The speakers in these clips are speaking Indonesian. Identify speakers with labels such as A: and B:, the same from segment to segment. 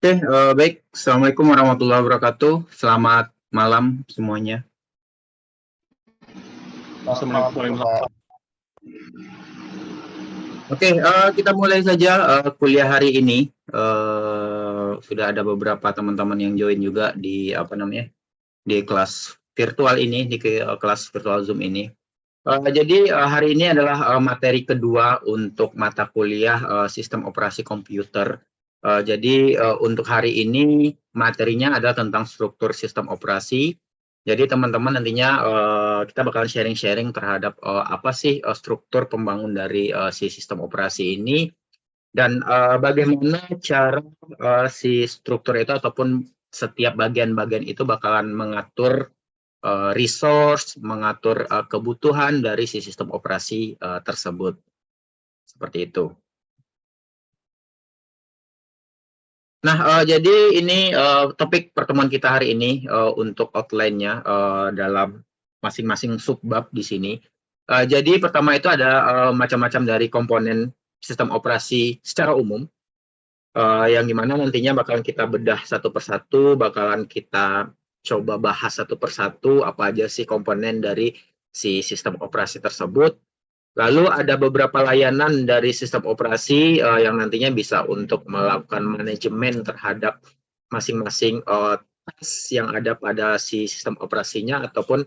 A: Oke, baik. Assalamualaikum warahmatullahi wabarakatuh. Selamat malam semuanya.
B: Assalamualaikum warahmatullahi wabarakatuh.
A: Oke, kita mulai saja kuliah hari ini. Sudah ada beberapa teman-teman yang join juga di di kelas virtual ini, di kelas virtual Zoom ini. Jadi hari ini adalah materi kedua untuk mata kuliah sistem operasi komputer. Jadi untuk hari ini materinya adalah tentang struktur sistem operasi. Jadi teman-teman nantinya kita bakalan sharing-sharing terhadap apa sih struktur pembangun dari si sistem operasi ini dan bagaimana cara si struktur itu ataupun setiap bagian-bagian itu bakalan mengatur resource, mengatur kebutuhan dari si sistem operasi tersebut. Seperti itu. Nah, jadi ini topik pertemuan kita hari ini untuk outline-nya dalam masing-masing subbab di sini. Jadi pertama itu ada macam-macam dari komponen sistem operasi secara umum, yang dimana nantinya bakalan kita bedah satu persatu, bakalan kita coba bahas satu persatu apa aja sih komponen dari si sistem operasi tersebut. Lalu ada beberapa layanan dari sistem operasi yang nantinya bisa untuk melakukan manajemen terhadap masing-masing task yang ada pada si sistem operasinya ataupun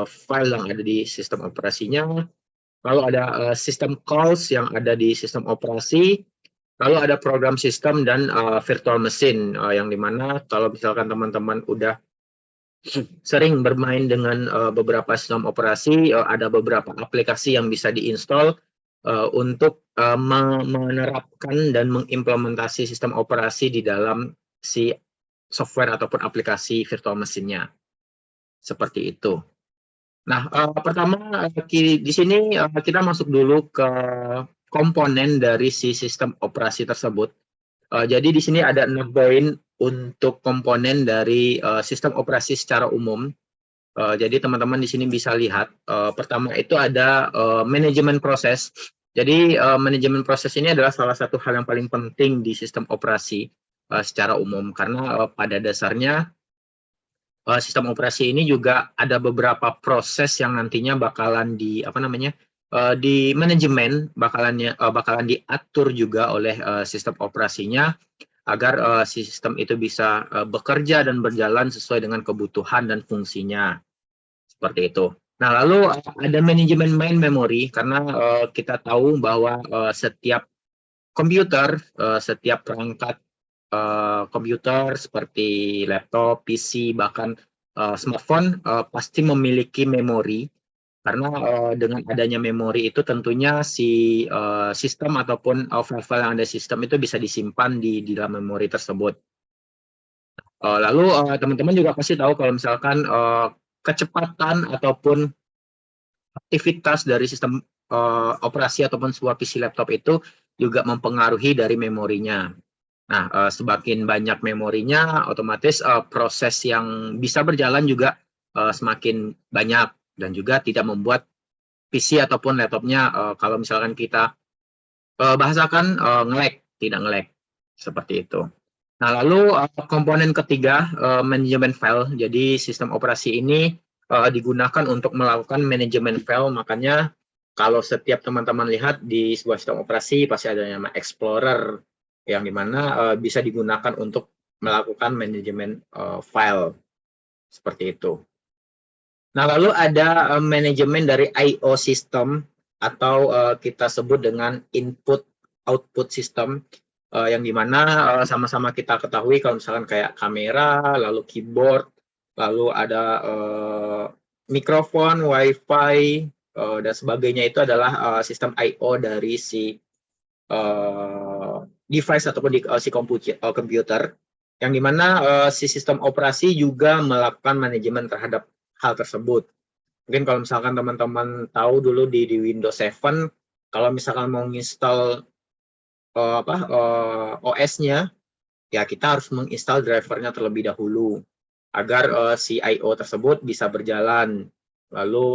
A: file yang ada di sistem operasinya. Lalu ada sistem calls yang ada di sistem operasi. Lalu ada program sistem dan virtual machine yang dimana kalau misalkan teman-teman udah sering bermain dengan beberapa sistem operasi, ada beberapa aplikasi yang bisa diinstal untuk menerapkan dan mengimplementasi sistem operasi di dalam si software ataupun aplikasi virtual machine-nya. Seperti itu. Nah, pertama di sini kita masuk dulu ke komponen dari si sistem operasi tersebut. Jadi di sini ada 6 poin untuk komponen dari sistem operasi secara umum. Jadi teman-teman di sini bisa lihat, pertama itu ada manajemen proses. Jadi manajemen proses ini adalah salah satu hal yang paling penting di sistem operasi secara umum karena pada dasarnya sistem operasi ini juga ada beberapa proses yang nantinya bakalan di manajemen bakalan diatur juga oleh sistem operasinya agar sistem itu bisa bekerja dan berjalan sesuai dengan kebutuhan dan fungsinya. Seperti itu. Nah, lalu ada manajemen main memory karena kita tahu bahwa setiap komputer, setiap perangkat komputer seperti laptop, PC, bahkan smartphone pasti memiliki memori karena dengan adanya memori itu tentunya si sistem ataupun file-file yang ada di sistem itu bisa disimpan di dalam memori tersebut. Lalu teman-teman juga pasti tahu kalau misalkan kecepatan ataupun aktivitas dari sistem operasi ataupun sebuah PC laptop itu juga mempengaruhi dari memorinya. Nah, semakin banyak memorinya, otomatis proses yang bisa berjalan juga semakin banyak dan juga tidak membuat PC ataupun laptopnya kalau misalkan kita bahasakan nge-lag, tidak nge-lag seperti itu. Nah, lalu komponen ketiga manajemen file. Jadi sistem operasi ini digunakan untuk melakukan manajemen file. Makanya kalau setiap teman-teman lihat di sebuah sistem operasi pasti ada nama Explorer yang dimana bisa digunakan untuk melakukan manajemen file seperti itu. Nah, lalu ada manajemen dari I/O system atau kita sebut dengan input output system yang dimana sama-sama kita ketahui kalau misalkan kayak kamera, lalu keyboard, lalu ada mikrofon, wifi, dan sebagainya itu adalah sistem I/O dari si device ataupun si komputer yang dimana si sistem operasi juga melakukan manajemen terhadap hal tersebut. Mungkin kalau misalkan teman-teman tahu dulu di Windows 7, kalau misalkan mau install OS-nya, ya kita harus menginstal drivernya terlebih dahulu agar si I/O tersebut bisa berjalan. Lalu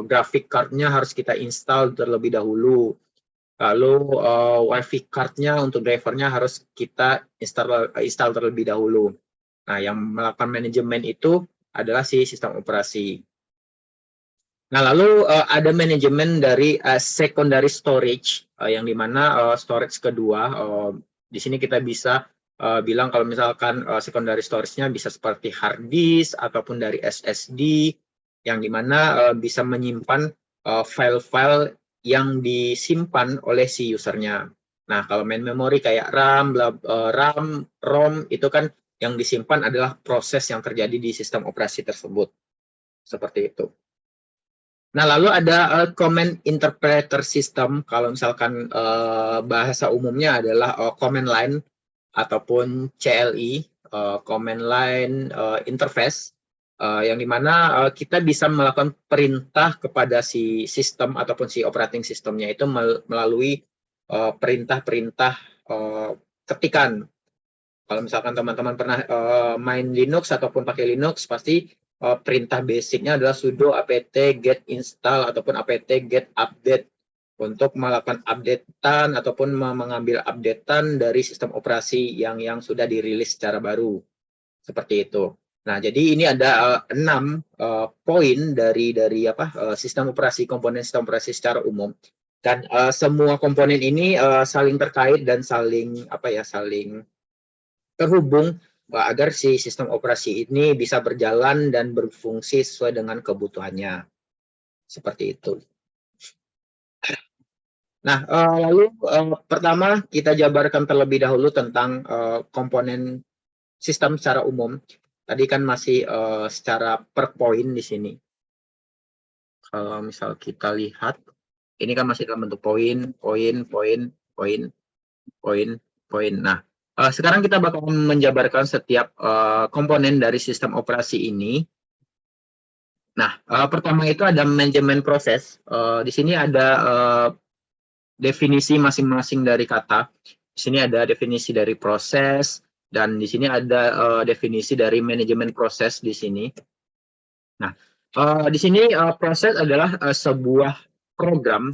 A: graphic card-nya harus kita install terlebih dahulu. Lalu WiFi card-nya untuk drivernya harus kita install terlebih dahulu. Nah, yang melakukan manajemen itu adalah si sistem operasi. Nah, lalu ada manajemen dari secondary storage, yang dimana storage kedua, di sini kita bisa bilang kalau misalkan secondary storage-nya bisa seperti hard disk ataupun dari SSD, yang dimana bisa menyimpan file-file yang disimpan oleh si usernya. Nah, kalau main memory kayak RAM, RAM, ROM, itu kan yang disimpan adalah proses yang terjadi di sistem operasi tersebut. Seperti itu. Nah, lalu ada command interpreter system. Kalau misalkan bahasa umumnya adalah command line ataupun CLI, command line interface, yang dimana kita bisa melakukan perintah kepada si sistem ataupun si operating systemnya itu melalui perintah-perintah ketikan. Kalau misalkan teman-teman pernah main Linux ataupun pakai Linux, pasti perintah basicnya adalah sudo apt get install ataupun apt get update untuk melakukan updatean ataupun mengambil updatean dari sistem operasi yang sudah dirilis secara baru. Seperti itu. Nah, jadi ini ada 6 poin dari sistem operasi, komponen sistem operasi secara umum. Dan semua komponen ini saling terkait dan saling terhubung agar si sistem operasi ini bisa berjalan dan berfungsi sesuai dengan kebutuhannya. Seperti itu. Nah, lalu pertama kita jabarkan terlebih dahulu tentang komponen sistem secara umum. Tadi kan masih secara per poin di sini. Kalau misal kita lihat, ini kan masih dalam bentuk poin, poin, poin, poin, poin, poin. Nah, sekarang kita bakal menjabarkan setiap komponen dari sistem operasi ini. Nah, pertama itu ada manajemen proses. Di sini ada definisi masing-masing dari kata. Di sini ada definisi dari proses, dan di sini ada definisi dari manajemen proses di sini. Nah, di sini proses adalah sebuah program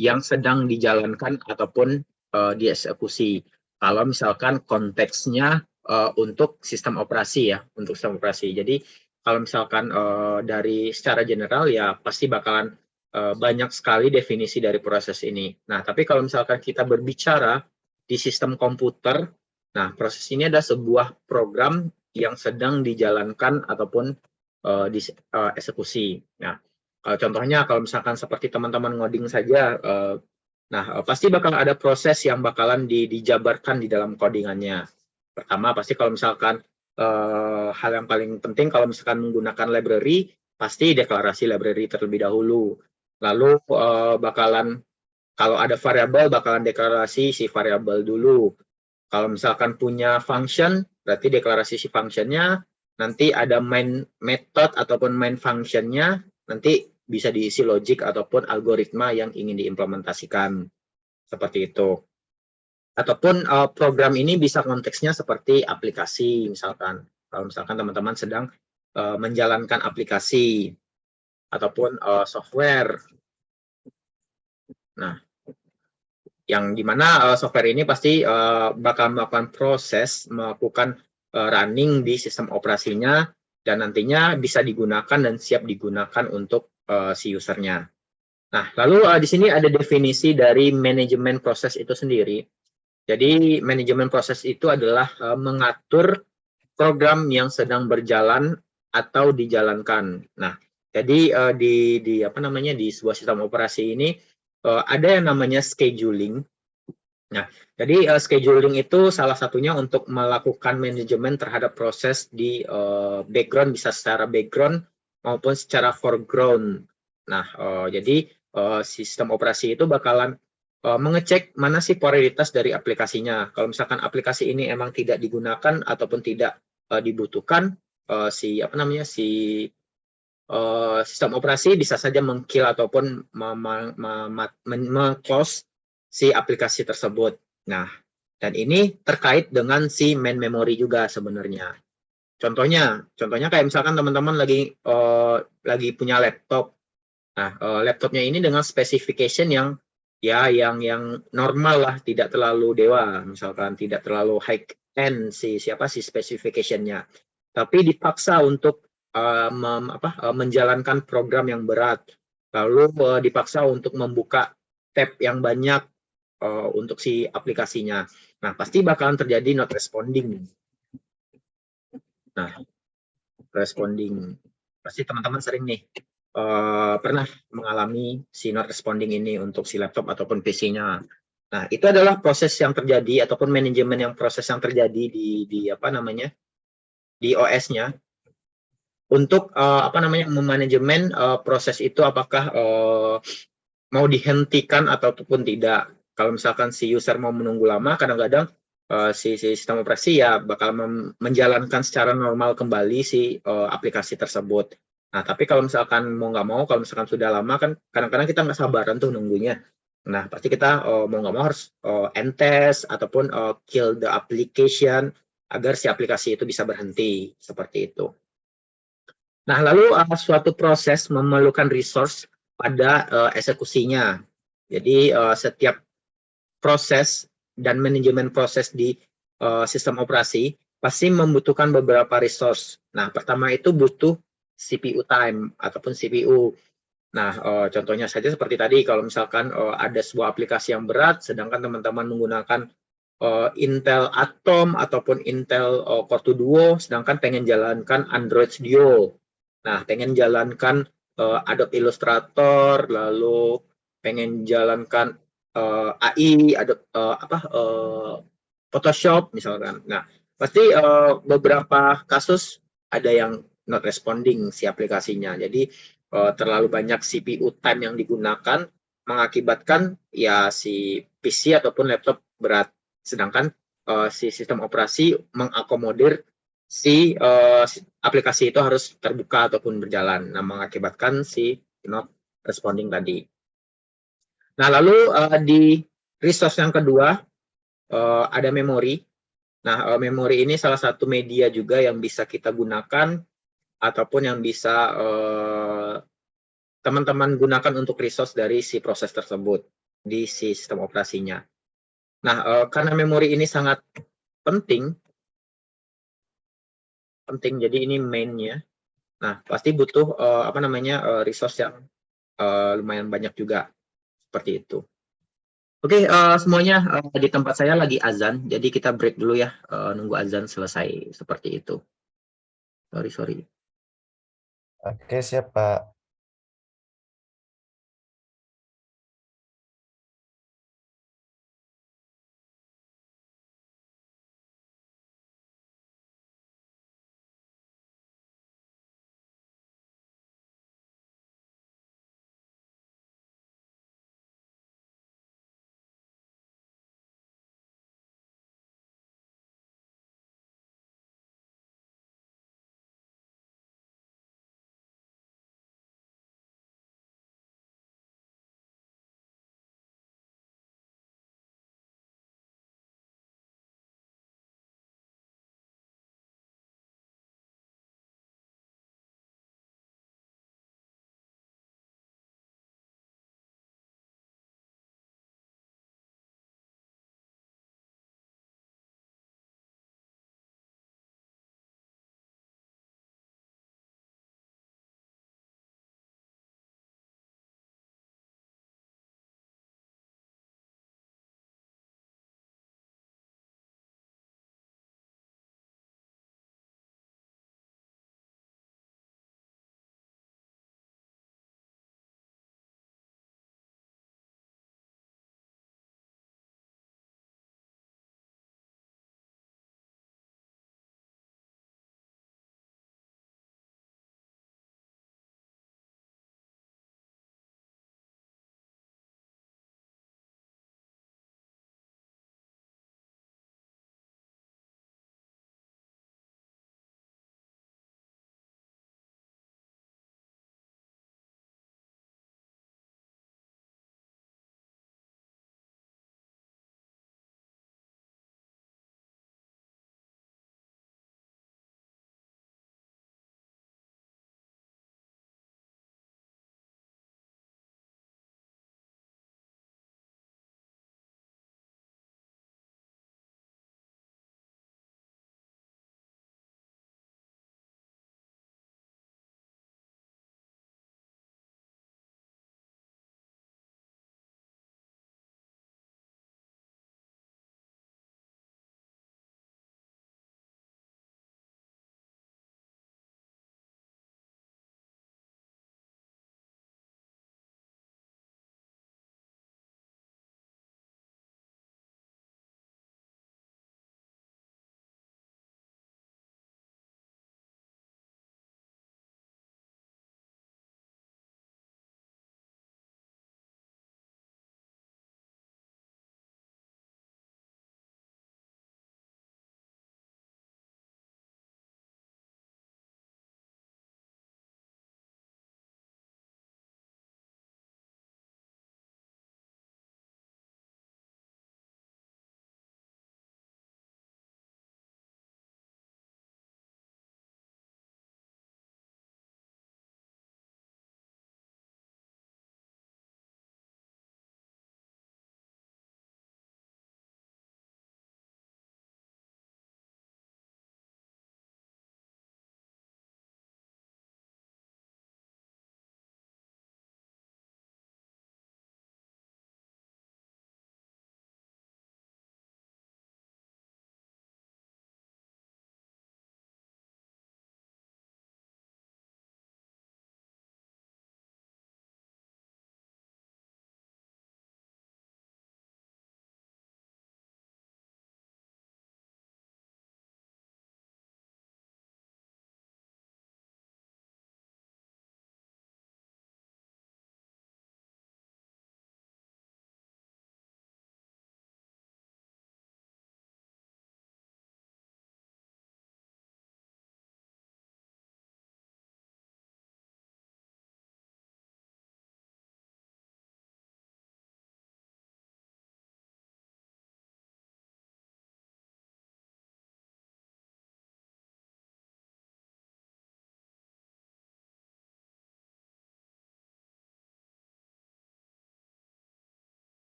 A: yang sedang dijalankan ataupun dieksekusi. Kalau misalkan konteksnya untuk sistem operasi ya, untuk sistem operasi. Jadi kalau misalkan dari secara general ya pasti bakalan banyak sekali definisi dari proses ini. Nah, tapi kalau misalkan kita berbicara di sistem komputer, nah proses ini adalah sebuah program yang sedang dijalankan ataupun eksekusi. Nah, contohnya kalau misalkan seperti teman-teman ngoding saja, pasti bakal ada proses yang bakalan dijabarkan di dalam codingannya. Pertama, pasti kalau misalkan hal yang paling penting kalau misalkan menggunakan library, pasti deklarasi library terlebih dahulu. Lalu bakalan kalau ada variabel bakalan deklarasi si variabel dulu. Kalau misalkan punya function, berarti deklarasi si functionnya. Nanti ada main method ataupun main functionnya, nanti bisa diisi logic ataupun algoritma yang ingin diimplementasikan. Seperti itu. Ataupun program ini bisa konteksnya seperti aplikasi, misalkan. Kalau misalkan teman-teman sedang menjalankan aplikasi ataupun software. Nah, yang dimana software ini pasti bakal melakukan proses, melakukan running di sistem operasinya, dan nantinya bisa digunakan dan siap digunakan untuk si usernya. Nah, lalu di sini ada definisi dari manajemen proses itu sendiri. Jadi, manajemen proses itu adalah mengatur program yang sedang berjalan atau dijalankan. Nah, jadi di sebuah sistem operasi ini ada yang namanya scheduling. Nah, jadi scheduling itu salah satunya untuk melakukan manajemen terhadap proses di background, bisa secara background maupun secara foreground. Nah, jadi sistem operasi itu bakalan mengecek mana sih prioritas dari aplikasinya. Kalau misalkan aplikasi ini emang tidak digunakan ataupun tidak dibutuhkan, sistem operasi bisa saja meng-kill ataupun close si aplikasi tersebut. Nah, dan ini terkait dengan si main memory juga sebenarnya. Contohnya kayak misalkan teman-teman lagi punya laptop. Nah, laptopnya ini dengan specification yang ya yang normal lah, tidak terlalu dewa, misalkan tidak terlalu high end si specification-nya. Tapi dipaksa untuk menjalankan program yang berat, lalu dipaksa untuk membuka tab yang banyak untuk si aplikasinya. Nah, pasti bakalan terjadi not responding. Nah, responding. Pasti teman-teman sering nih pernah mengalami si not responding ini untuk si laptop ataupun PC-nya. Nah, itu adalah proses yang terjadi ataupun manajemen yang proses yang terjadi di apa namanya? Di OS-nya untuk memanajemen proses itu apakah mau dihentikan ataupun tidak. Kalau misalkan si user mau menunggu lama, kadang-kadang si sistem operasi ya bakal menjalankan secara normal kembali si aplikasi tersebut. Nah, tapi kalau misalkan mau nggak mau, kalau misalkan sudah lama kan kadang-kadang kita nggak sabaran tuh nunggunya. Nah, pasti kita mau nggak mau harus end test ataupun kill the application agar si aplikasi itu bisa berhenti, seperti itu. Nah, lalu suatu proses memerlukan resource pada eksekusinya. Jadi setiap proses dan manajemen proses di sistem operasi pasti membutuhkan beberapa resource. Nah, pertama itu butuh CPU time ataupun CPU. Nah, contohnya saja seperti tadi, kalau misalkan ada sebuah aplikasi yang berat, sedangkan teman-teman menggunakan Intel Atom ataupun Intel Core 2 Duo, sedangkan pengen jalankan Android Studio. Nah, pengen jalankan Adobe Illustrator, lalu pengen jalankan AI, Adobe Photoshop misalkan. Nah, pasti beberapa kasus ada yang not responding si aplikasinya. Jadi terlalu banyak CPU time yang digunakan mengakibatkan ya si PC ataupun laptop berat. Sedangkan si sistem operasi mengakomodir si aplikasi itu harus terbuka ataupun berjalan. Nah, mengakibatkan si not responding tadi. Nah, lalu di resource yang kedua ada memori. Nah, memori ini salah satu media juga yang bisa kita gunakan ataupun yang bisa teman-teman gunakan untuk resource dari si proses tersebut di sistem operasinya. Nah, karena memori ini sangat penting, jadi ini main-nya. Nah, pasti butuh resource yang lumayan banyak juga seperti itu. Oke, semuanya di tempat saya lagi azan, jadi kita break dulu ya, nunggu azan selesai seperti itu. Sorry.
C: Oke, siap, Pak.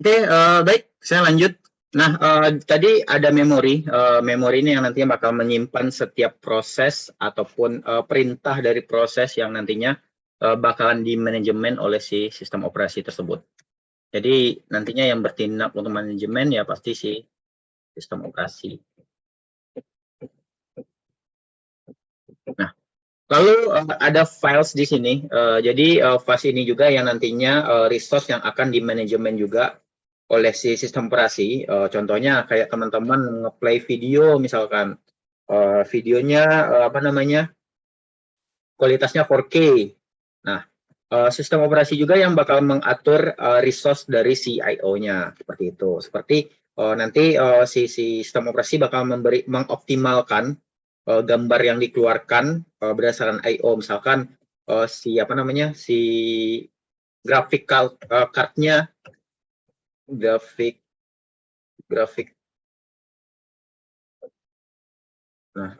A: Oke, baik, saya lanjut. Nah, tadi ada memori. Memori ini yang nantinya bakal menyimpan setiap proses ataupun perintah dari proses yang nantinya bakalan dimanajemen oleh si sistem operasi tersebut. Jadi nantinya yang bertindak untuk manajemen ya pasti si sistem operasi. Nah, lalu ada files di sini. Jadi files ini juga yang nantinya resource yang akan dimanajemen juga oleh si sistem operasi. Contohnya kayak teman-teman nge-play video misalkan. Videonya apa namanya? Kualitasnya 4K. Nah, sistem operasi juga yang bakal mengatur resource dari si I/O-nya seperti itu. Seperti nanti si sistem operasi bakal mengoptimalkan gambar yang dikeluarkan berdasarkan I/O, misalkan si apa namanya si grafik card-nya grafik nah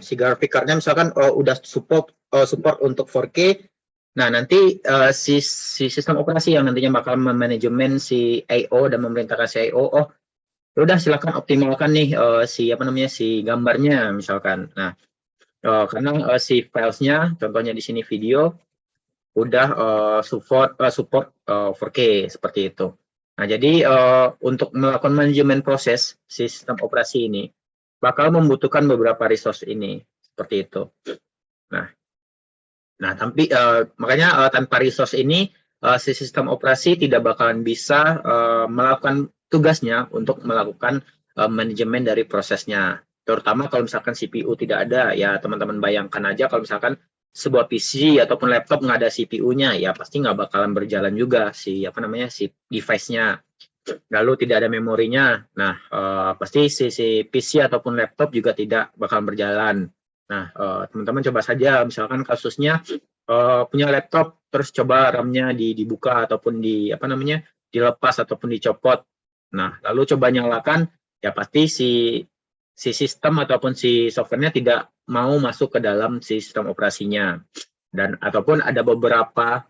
A: si grafik card-nya misalkan udah support untuk 4K. Nah, nanti si sistem operasi yang nantinya bakal memanajemen si I/O dan memerintahkan si I/O, ya udah silakan optimalkan nih si apa namanya si gambarnya misalkan. Nah, karena si filesnya, contohnya di sini video, udah support 4K seperti itu. Nah, jadi untuk melakukan manajemen proses sistem operasi ini bakal membutuhkan beberapa resource ini seperti itu. Nah, tapi makanya tanpa resource ini si sistem operasi tidak bakalan bisa melakukan tugasnya untuk melakukan manajemen dari prosesnya. Terutama kalau misalkan CPU tidak ada, ya teman-teman bayangkan aja kalau misalkan sebuah PC ataupun laptop nggak ada CPU-nya, ya pasti nggak bakalan berjalan juga si apa namanya si device-nya. Lalu tidak ada memorinya, nah pasti si PC ataupun laptop juga tidak bakalan berjalan. Nah, teman-teman coba saja, misalkan kasusnya punya laptop, terus coba RAM-nya dibuka ataupun apa namanya dilepas ataupun dicopot. Nah, lalu coba nyalakan, ya pasti si sistem ataupun si softwarenya tidak mau masuk ke dalam sistem operasinya. Dan ataupun ada beberapa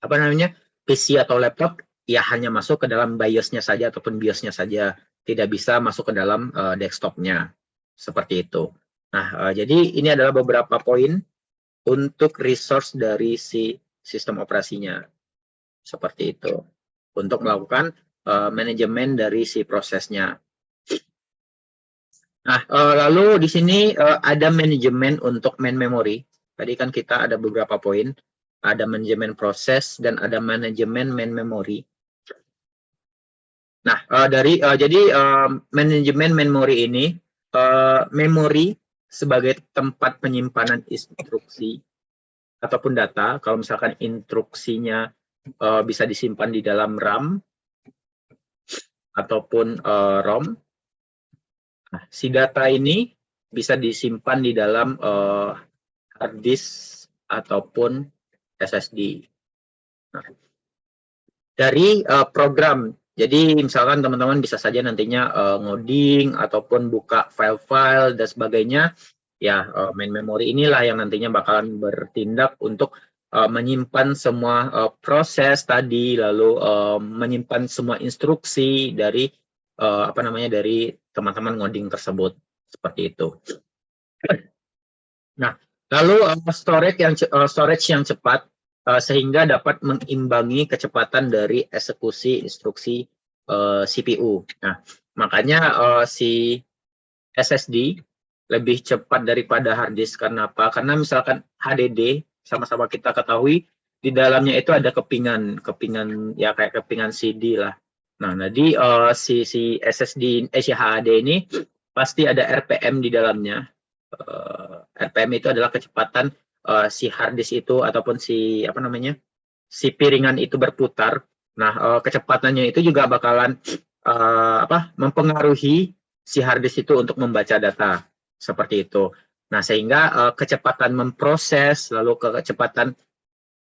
A: apa namanya PC atau laptop ya hanya masuk ke dalam BIOS-nya saja ataupun BIOS-nya saja, tidak bisa masuk ke dalam desktop-nya. Seperti itu. Nah, jadi ini adalah beberapa poin untuk resource dari si sistem operasinya. Seperti itu. Untuk melakukan manajemen dari si prosesnya. Nah, lalu di sini ada manajemen untuk main memory. Tadi kan kita ada beberapa poin. Ada manajemen proses dan ada manajemen main memory. Nah, jadi manajemen memori ini, memori sebagai tempat penyimpanan instruksi ataupun data. Kalau misalkan instruksinya bisa disimpan di dalam RAM ataupun ROM. Nah, si data ini bisa disimpan di dalam hard disk ataupun SSD. Nah, dari program. Jadi misalkan teman-teman bisa saja nantinya ngoding ataupun buka file-file dan sebagainya. Ya, main memory inilah yang nantinya bakalan bertindak untuk menyimpan semua proses tadi, lalu menyimpan semua instruksi dari apa namanya dari teman-teman ngoding tersebut. Seperti itu. Nah, lalu storage yang cepat sehingga dapat mengimbangi kecepatan dari eksekusi instruksi CPU. Nah, makanya si SSD lebih cepat daripada hard disk. Karena apa? Karena misalkan HDD, sama-sama kita ketahui, di dalamnya itu ada kepingan ya kayak kepingan CD lah. Nah, jadi si SSD, si HDD ini pasti ada RPM di dalamnya. RPM itu adalah kecepatan si hard disk itu ataupun si apa namanya si piringan itu berputar. Nah, kecepatannya itu juga bakalan mempengaruhi si hard disk itu untuk membaca data seperti itu. Nah, sehingga kecepatan memproses lalu kecepatan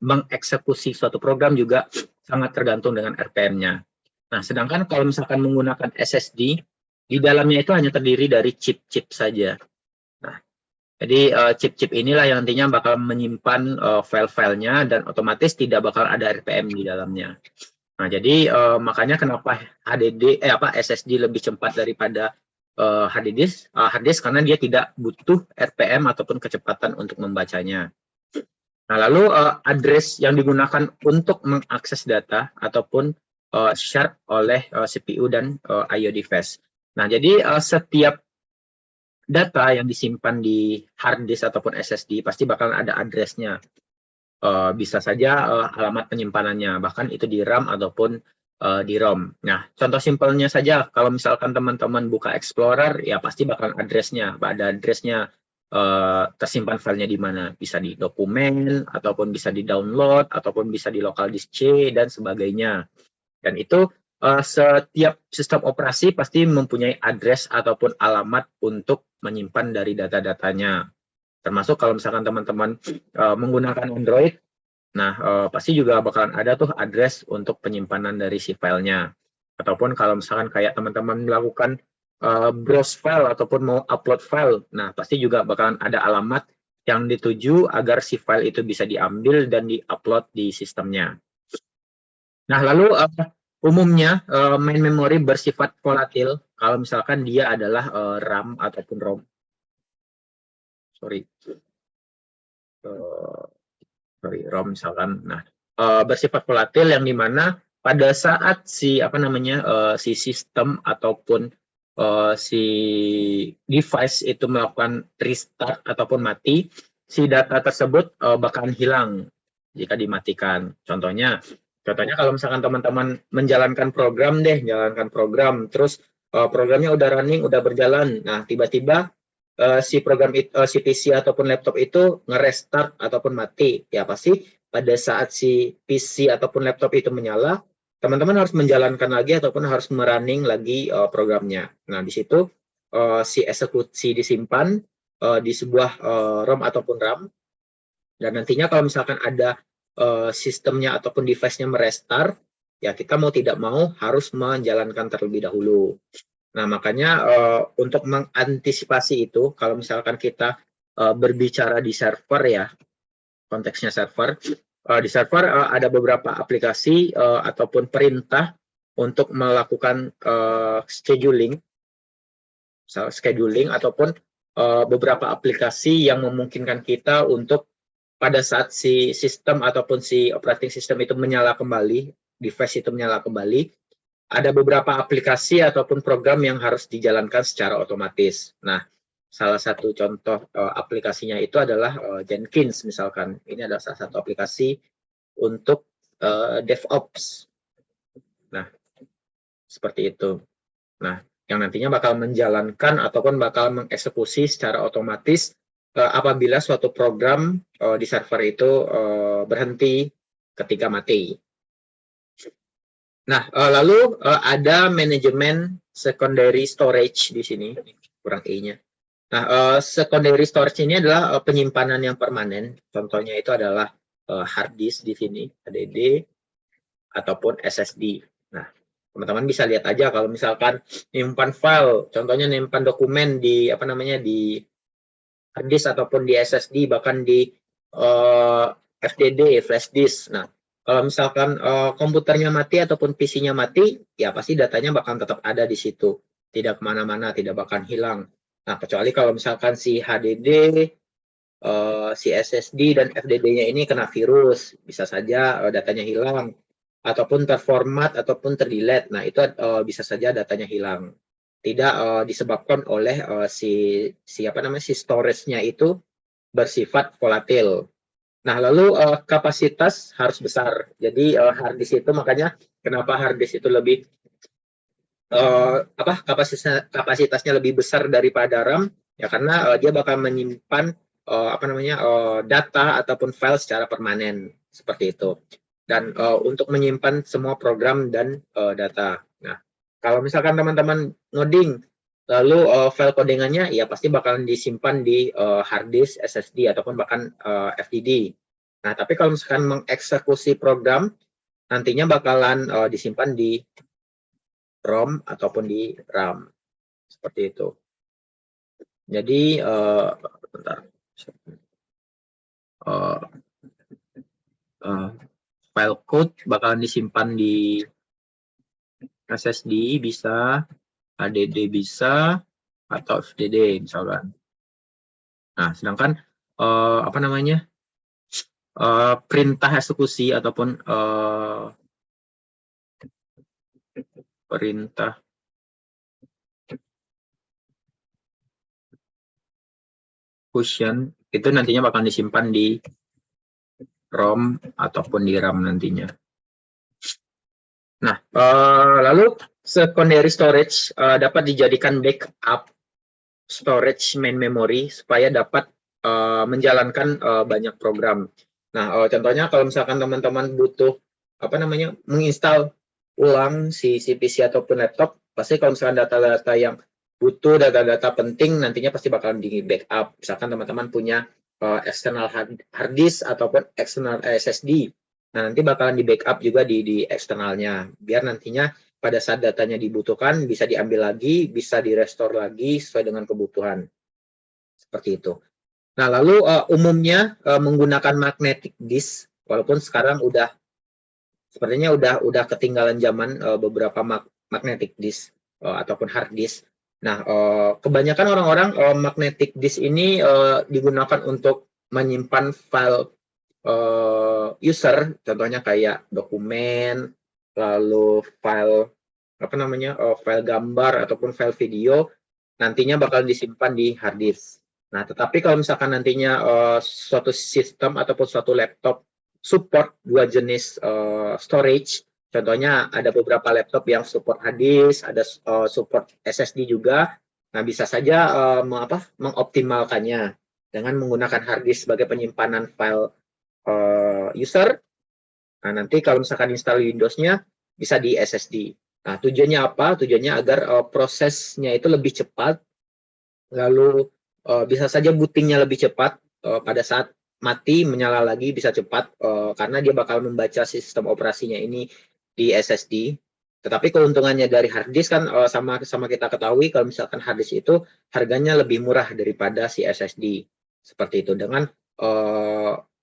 A: mengeksekusi suatu program juga sangat tergantung dengan RPM-nya. Nah, sedangkan kalau misalkan menggunakan SSD, di dalamnya itu hanya terdiri dari chip-chip saja. Nah, Jadi chip-chip inilah yang nantinya bakal menyimpan file-filenya dan otomatis tidak bakal ada RPM di dalamnya. Nah, jadi makanya kenapa SSD lebih cepat daripada hard disk karena dia tidak butuh RPM ataupun kecepatan untuk membacanya. Nah, lalu address yang digunakan untuk mengakses data ataupun shared oleh CPU dan I/O device. Nah, jadi setiap data yang disimpan di hard disk ataupun SSD pasti bakal ada address-nya. Bisa saja alamat penyimpanannya, bahkan itu di RAM ataupun di ROM. Nah, contoh simpelnya saja, kalau misalkan teman-teman buka Explorer, ya pasti bakal address-nya, ada address-nya tersimpan filenya di mana. Bisa di dokumen, ataupun bisa di download, ataupun bisa di local disk C, dan sebagainya. Dan itu setiap sistem operasi pasti mempunyai address ataupun alamat untuk menyimpan dari data-datanya. Termasuk kalau misalkan teman-teman menggunakan Android, nah pasti juga bakalan ada tuh address untuk penyimpanan dari si filenya. Ataupun kalau misalkan kayak teman-teman melakukan browse file ataupun mau upload file, nah pasti juga bakalan ada alamat yang dituju agar si file itu bisa diambil dan diupload di sistemnya. Nah, lalu umumnya main memori bersifat volatil kalau misalkan dia adalah RAM ataupun ROM. ROM misalkan. Nah, bersifat volatil yang dimana pada saat si si sistem ataupun si device itu melakukan restart ataupun mati, si data tersebut bakalan hilang jika dimatikan. Contohnya kalau misalkan teman-teman menjalankan program terus programnya udah running, udah berjalan. Nah, tiba-tiba si PC ataupun laptop itu nge-restart ataupun mati, ya pasti pada saat si PC ataupun laptop itu menyala, teman-teman harus menjalankan lagi ataupun harus merunning lagi programnya. Nah, di situ si eksekusi disimpan di sebuah ROM ataupun RAM, dan nantinya kalau misalkan ada sistemnya ataupun device-nya merestart, ya kita mau tidak mau harus menjalankan terlebih dahulu. Nah, makanya untuk mengantisipasi itu, kalau misalkan kita berbicara di server ya, konteksnya server, di server ada beberapa aplikasi ataupun perintah untuk melakukan scheduling ataupun beberapa aplikasi yang memungkinkan kita untuk pada saat si sistem ataupun si operating system itu menyala kembali, device itu menyala kembali, ada beberapa aplikasi ataupun program yang harus dijalankan secara otomatis. Nah, salah satu contoh aplikasinya itu adalah Jenkins misalkan. Ini adalah salah satu aplikasi untuk DevOps. Nah, seperti itu. Nah, yang nantinya bakal menjalankan ataupun bakal mengeksekusi secara otomatis apabila suatu program di server itu berhenti ketika mati. Nah, lalu ada manajemen secondary storage di sini, kurang E-nya. Nah, secondary storage ini adalah penyimpanan yang permanen. Contohnya itu adalah hard disk di sini, HDD ataupun SSD. Nah, teman-teman bisa lihat aja kalau misalkan nyimpan file, contohnya nyimpan dokumen di di hard disk ataupun di SSD, bahkan di FDD, flash disk. Nah, kalau misalkan komputernya mati ataupun PC-nya mati, ya pasti datanya bakal tetap ada di situ. Tidak kemana-mana, tidak bakal hilang. Nah, kecuali kalau misalkan si HDD, si SSD, dan FDD-nya ini kena virus, bisa saja datanya hilang. Ataupun terformat, ataupun terdelete. Nah, itu bisa saja datanya hilang. Tidak disebabkan oleh si storage-nya itu bersifat volatil. Nah, lalu kapasitas harus besar. Jadi hard disk itu makanya kenapa hard disk itu lebih kapasitasnya lebih besar daripada RAM, ya karena dia bakal menyimpan data ataupun file secara permanen seperti itu. Dan untuk menyimpan semua program dan data. Nah, kalau misalkan teman-teman ngoding, lalu file codingannya ya pasti bakalan disimpan di hard disk, SSD, ataupun bahkan FDD. Nah, tapi kalau misalkan mengeksekusi program, nantinya bakalan disimpan di ROM ataupun di RAM. Seperti itu. Jadi bentar. File code bakalan disimpan di SSD bisa, HDD bisa, atau FDD misalkan. Nah, sedangkan apa namanya perintah eksekusi ataupun perintah function itu nantinya bakal disimpan di ROM ataupun di RAM nantinya. Nah, lalu secondary storage dapat dijadikan backup storage main memory supaya dapat menjalankan banyak program. Nah, contohnya kalau misalkan teman-teman butuh apa namanya menginstal ulang si PC ataupun laptop, pasti kalau misalkan data-data yang butuh data-data penting nantinya pasti bakalan di backup. Misalkan teman-teman punya external hard disk ataupun external SSD. Nah, nanti bakalan di backup juga di eksternalnya biar nantinya pada saat datanya dibutuhkan bisa diambil lagi, bisa direstore lagi sesuai dengan kebutuhan. Seperti itu. Nah, lalu umumnya menggunakan magnetic disk, walaupun sekarang sepertinya udah ketinggalan zaman beberapa magnetic disk ataupun hard disk. Nah, kebanyakan orang-orang magnetic disk ini digunakan untuk menyimpan file user, contohnya kayak dokumen, lalu file apa namanya file gambar ataupun file video nantinya bakal disimpan di hard disk. Nah, tetapi kalau misalkan nantinya suatu sistem ataupun suatu laptop support dua jenis storage, contohnya ada beberapa laptop yang support hard disk, ada support SSD juga. Nah, bisa saja mengoptimalkannya dengan menggunakan hard disk sebagai penyimpanan file user. Nah, nanti kalau misalkan install Windows-nya bisa di SSD. Nah, tujuannya apa? Tujuannya agar prosesnya itu lebih cepat, lalu bisa saja bootingnya lebih cepat pada saat mati, menyala lagi bisa cepat karena dia bakal membaca sistem operasinya ini di SSD. Tetapi keuntungannya dari hard disk kan sama kita ketahui kalau misalkan hard disk itu harganya lebih murah daripada si SSD. Seperti itu dengan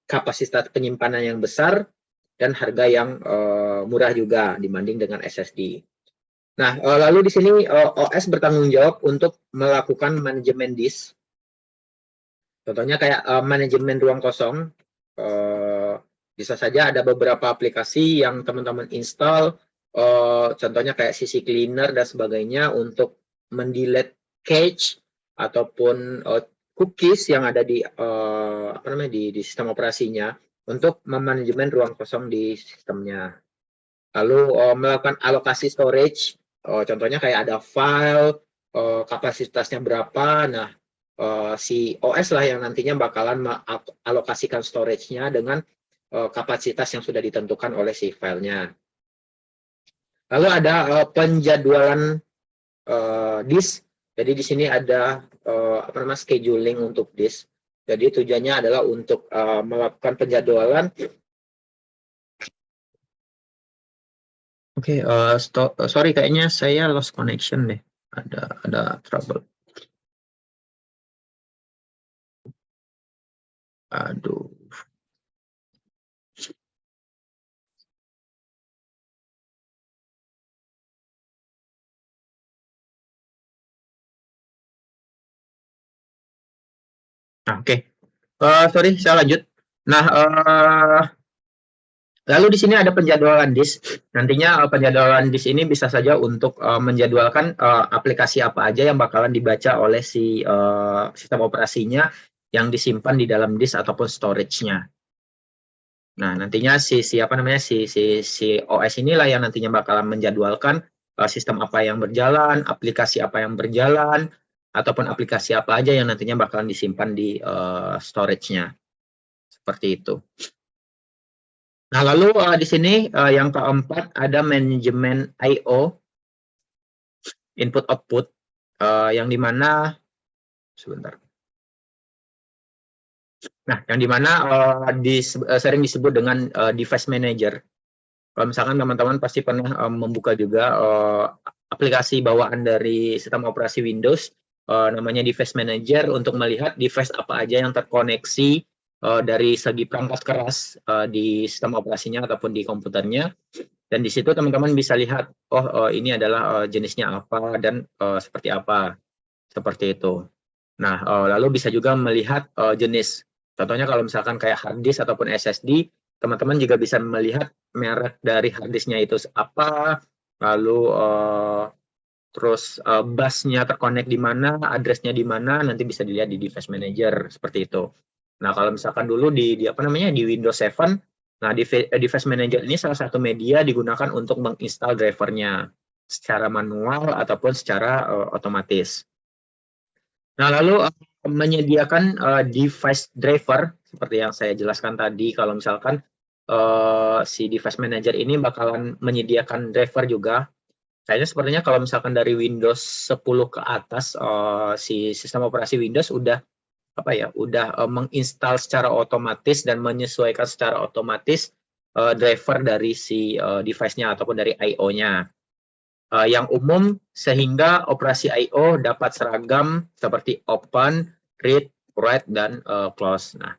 A: kapasitas penyimpanan yang besar dan harga yang murah juga dibanding dengan SSD. Nah, lalu di sini OS bertanggung jawab untuk melakukan manajemen disk. Contohnya kayak manajemen ruang kosong. Bisa saja ada beberapa aplikasi yang teman-teman install, contohnya kayak CC Cleaner dan sebagainya untuk mendelete cache ataupun cookies yang ada di di sistem operasinya untuk memanajemen ruang kosong di sistemnya. Lalu melakukan alokasi storage, contohnya kayak ada file, kapasitasnya berapa. Nah, si OS lah yang nantinya bakalan mengalokasikan storage-nya dengan kapasitas yang sudah ditentukan oleh si filenya. Lalu ada penjadwalan disk. Jadi di sini ada scheduling untuk disk. Jadi tujuannya adalah untuk melakukan penjadwalan. Oke, sorry kayaknya saya lost connection deh. Ada trouble. Aduh. Oke. Sorry, saya lanjut. Nah, lalu di sini ada penjadwalan disk. Nantinya penjadwalan disk ini bisa saja untuk menjadwalkan aplikasi apa aja yang bakalan dibaca oleh si sistem operasinya yang disimpan di dalam disk ataupun storage-nya. Nah, nantinya si OS inilah yang nantinya bakalan menjadwalkan sistem apa yang berjalan, aplikasi apa yang berjalan, ataupun aplikasi apa aja yang nantinya bakalan disimpan di storage-nya. Seperti itu. Nah, lalu di sini yang keempat ada manajemen I/O, input output, yang dimana sebentar. Nah, yang dimana sering disebut dengan device manager. Kalau misalkan teman-teman pasti pernah membuka juga aplikasi bawaan dari sistem operasi Windows namanya device manager untuk melihat device apa aja yang terkoneksi dari segi perangkat keras di sistem operasinya ataupun di komputernya. Dan di situ teman-teman bisa lihat, ini adalah jenisnya apa dan seperti apa, seperti itu. Nah, lalu bisa juga melihat jenis. Contohnya kalau misalkan kayak hard disk ataupun SSD, teman-teman juga bisa melihat merek dari hard disknya itu apa, lalu terus busnya terkonek di mana, addressnya di mana, nanti bisa dilihat di device manager seperti itu. Nah, kalau misalkan dulu di apa namanya di Windows 7, nah device manager ini salah satu media digunakan untuk menginstal drivernya secara manual ataupun secara otomatis. Nah, lalu menyediakan device driver seperti yang saya jelaskan tadi, kalau misalkan si device manager ini bakalan menyediakan driver juga. Kayaknya sepertinya kalau misalkan dari Windows 10 ke atas, si sistem operasi Windows udah apa ya, udah menginstal secara otomatis dan menyesuaikan secara otomatis driver dari si device-nya ataupun dari I/O-nya. Yang umum sehingga operasi I/O dapat seragam seperti open, read, write, dan close. Nah,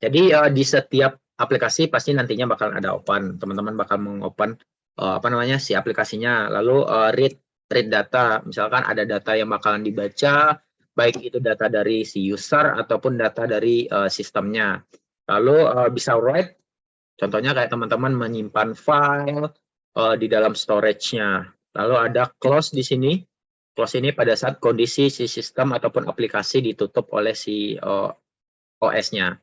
A: jadi di setiap aplikasi pasti nantinya bakal ada open. Teman-teman bakal mengopen apa namanya si aplikasinya. Lalu read data. Misalkan ada data yang bakalan dibaca, baik itu data dari si user ataupun data dari sistemnya. Lalu bisa write. Contohnya kayak teman-teman menyimpan file di dalam storage-nya. Lalu ada close di sini. Close ini pada saat kondisi si sistem ataupun aplikasi ditutup oleh si OS-nya.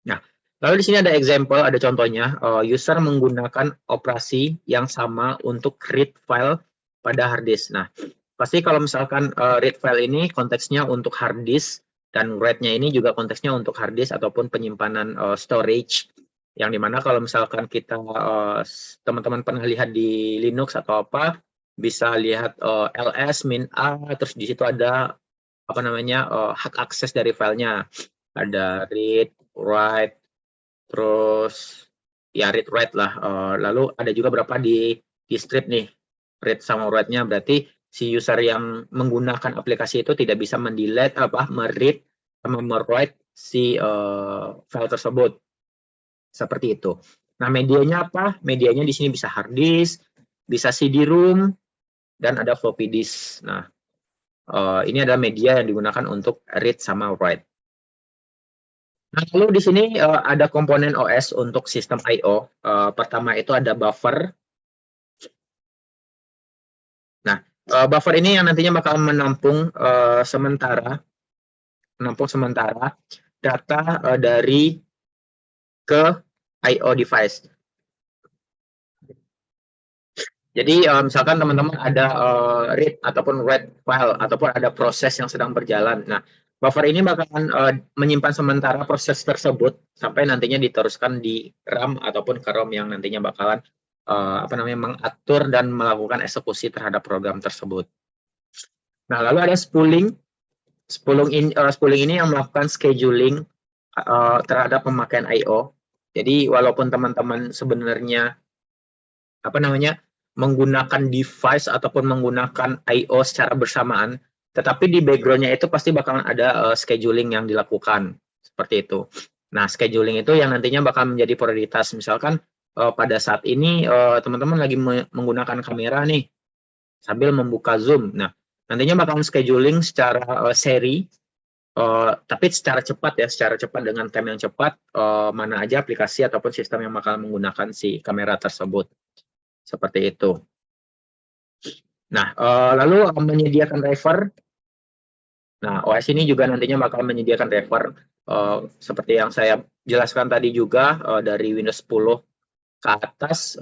A: Nah, lalu di sini ada example, ada contohnya. User menggunakan operasi yang sama untuk read file pada hard disk. Nah, pasti kalau misalkan read file ini konteksnya untuk hard disk dan write-nya ini juga konteksnya untuk hard disk ataupun penyimpanan storage. Yang dimana kalau misalkan kita teman-teman pernah lihat di Linux atau apa, bisa lihat ls -a, terus di situ ada apa namanya hak akses dari filenya. Ada read, write, terus ya read write lah. Lalu ada juga berapa di strip nih, read sama write-nya, berarti si user yang menggunakan aplikasi itu tidak bisa mendelete apa meread sama merwrite si file tersebut. Seperti itu. Nah, medianya apa? Medianya di sini bisa hard disk, bisa CD-ROM, dan ada floppy disk. Nah, ini adalah media yang digunakan untuk read sama write. Nah, lalu di sini ada komponen OS untuk sistem I/O. Pertama itu ada buffer. Nah, buffer ini yang nantinya bakal menampung sementara data dari ke I/O device. Jadi misalkan teman-teman ada read ataupun write file ataupun ada proses yang sedang berjalan. Nah, buffer ini bakalan menyimpan sementara proses tersebut sampai nantinya diteruskan di RAM ataupun ke ROM yang nantinya bakalan apa namanya mengatur dan melakukan eksekusi terhadap program tersebut. Nah, lalu ada spooling. Spooling ini yang melakukan scheduling terhadap pemakaian I/O. Jadi walaupun teman-teman sebenarnya apa namanya menggunakan device ataupun menggunakan I/O secara bersamaan, tetapi di background-nya itu pasti bakalan ada scheduling yang dilakukan seperti itu. Nah, scheduling itu yang nantinya bakal menjadi prioritas. Misalkan pada saat ini teman-teman lagi menggunakan kamera nih sambil membuka Zoom. Nah, nantinya bakalan scheduling secara seri, tapi secara cepat ya, secara cepat dengan time yang cepat, mana aja aplikasi ataupun sistem yang bakal menggunakan si kamera tersebut. Seperti itu. Nah, lalu menyediakan driver. Nah, OS ini juga nantinya bakal menyediakan driver seperti yang saya jelaskan tadi juga dari Windows 10 ke atas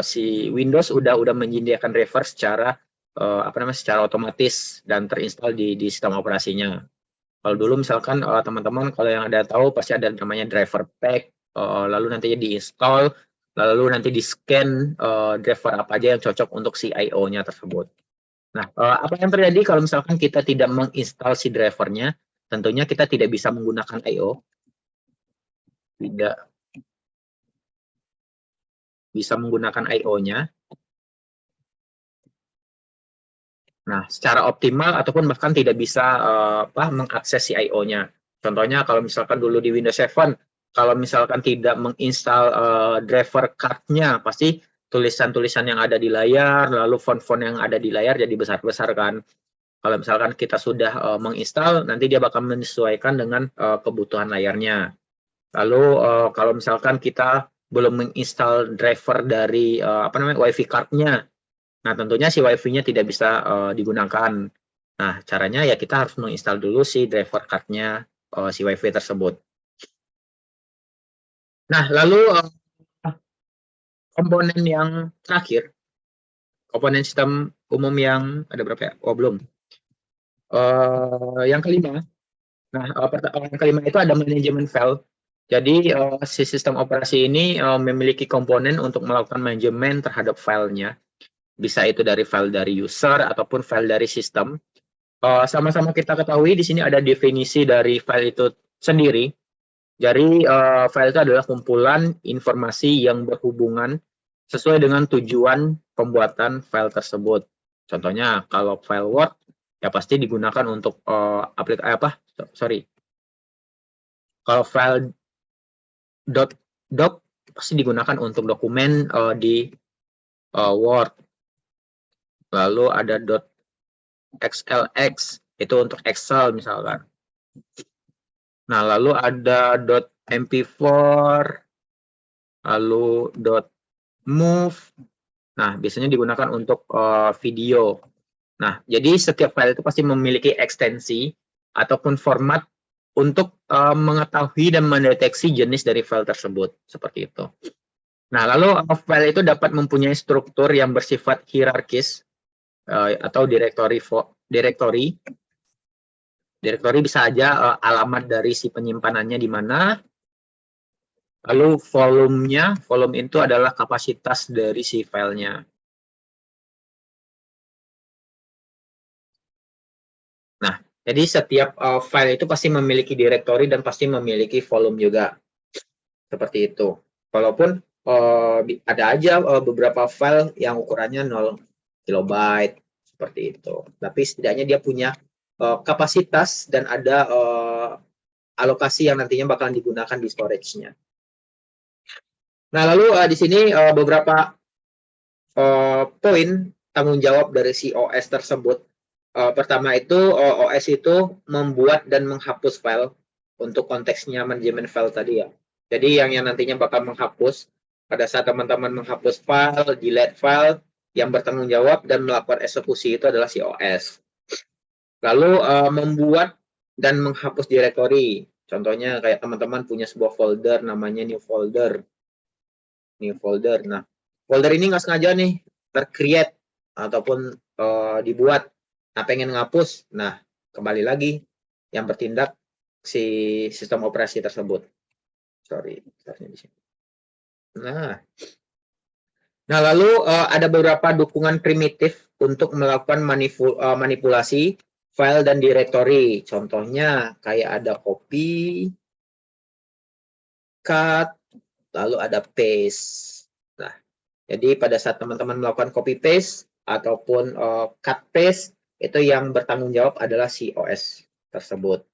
A: si Windows udah menyediakan driver secara apa namanya secara otomatis dan terinstall di sistem operasinya. Kalau dulu misalkan teman-teman kalau yang ada tahu pasti ada namanya driver pack, lalu nantinya diinstal, lalu nanti di-scan driver apa aja yang cocok untuk si I/O-nya tersebut. Nah, apa yang terjadi kalau misalkan kita tidak menginstal si drivernya? Tentunya kita tidak bisa menggunakan I/O. Tidak bisa menggunakan I/O-nya. Nah, secara optimal ataupun bahkan tidak bisa mengakses CIO-nya. Contohnya kalau misalkan dulu di Windows 7, kalau misalkan tidak menginstal driver card-nya, pasti tulisan-tulisan yang ada di layar, lalu font-font yang ada di layar jadi besar-besar kan. Kalau misalkan kita sudah menginstal, nanti dia bakal menyesuaikan dengan kebutuhan layarnya. Lalu kalau misalkan kita belum menginstal driver dari WiFi card-nya, nah tentunya si WiFi-nya tidak bisa digunakan. Nah caranya ya kita harus menginstal dulu si driver card-nya si WiFi tersebut. Nah lalu komponen yang terakhir, komponen sistem umum yang ada berapa ya? Oh belum. Yang kelima. Nah, yang kelima itu ada manajemen file. Jadi, si sistem operasi ini memiliki komponen untuk melakukan manajemen terhadap filenya. Bisa itu dari file dari user ataupun file dari sistem. Sama-sama kita ketahui di sini ada definisi dari file itu sendiri. Jadi, file itu adalah kumpulan informasi yang berhubungan sesuai dengan tujuan pembuatan file tersebut. Contohnya, kalau file Word, ya pasti digunakan untuk kalau file .doc pasti digunakan untuk dokumen di Word. Lalu ada .xlx itu untuk Excel misalkan. Nah, lalu ada .mp4, lalu .move. Nah, biasanya digunakan untuk video. Nah, jadi setiap file itu pasti memiliki ekstensi ataupun format untuk mengetahui dan mendeteksi jenis dari file tersebut. Seperti itu. Nah, lalu file itu dapat mempunyai struktur yang bersifat hierarkis atau direktori. Direktori bisa aja alamat dari si penyimpanannya di mana. Lalu volume itu adalah kapasitas dari si filenya. Nah, jadi setiap file itu pasti memiliki direktori dan pasti memiliki volume juga. Seperti itu. Walaupun ada aja beberapa file yang ukurannya 0 kilobyte seperti itu. Tapi setidaknya dia punya kapasitas dan ada alokasi yang nantinya bakalan digunakan di storage-nya. Nah, lalu di sini beberapa poin tanggung jawab dari si OS tersebut. Pertama itu OS itu membuat dan menghapus file untuk konteksnya manajemen file tadi ya. Jadi yang nantinya bakal menghapus pada saat teman-teman menghapus file, delete file, yang bertanggung jawab dan melakukan eksekusi itu adalah si OS. Lalu membuat dan menghapus direktori. Contohnya kayak teman-teman punya sebuah folder namanya new folder. New folder. Nah, folder ini nggak sengaja nih tercreate ataupun dibuat. Nah, pengen ngapus. Nah, kembali lagi yang bertindak si sistem operasi tersebut. Sorry, di sini. Nah, lalu ada beberapa dukungan primitif untuk melakukan manipulasi file dan directory. Contohnya kayak ada copy, cut, lalu ada paste. Nah, jadi pada saat teman-teman melakukan copy paste ataupun cut paste, itu yang bertanggung jawab adalah si OS tersebut.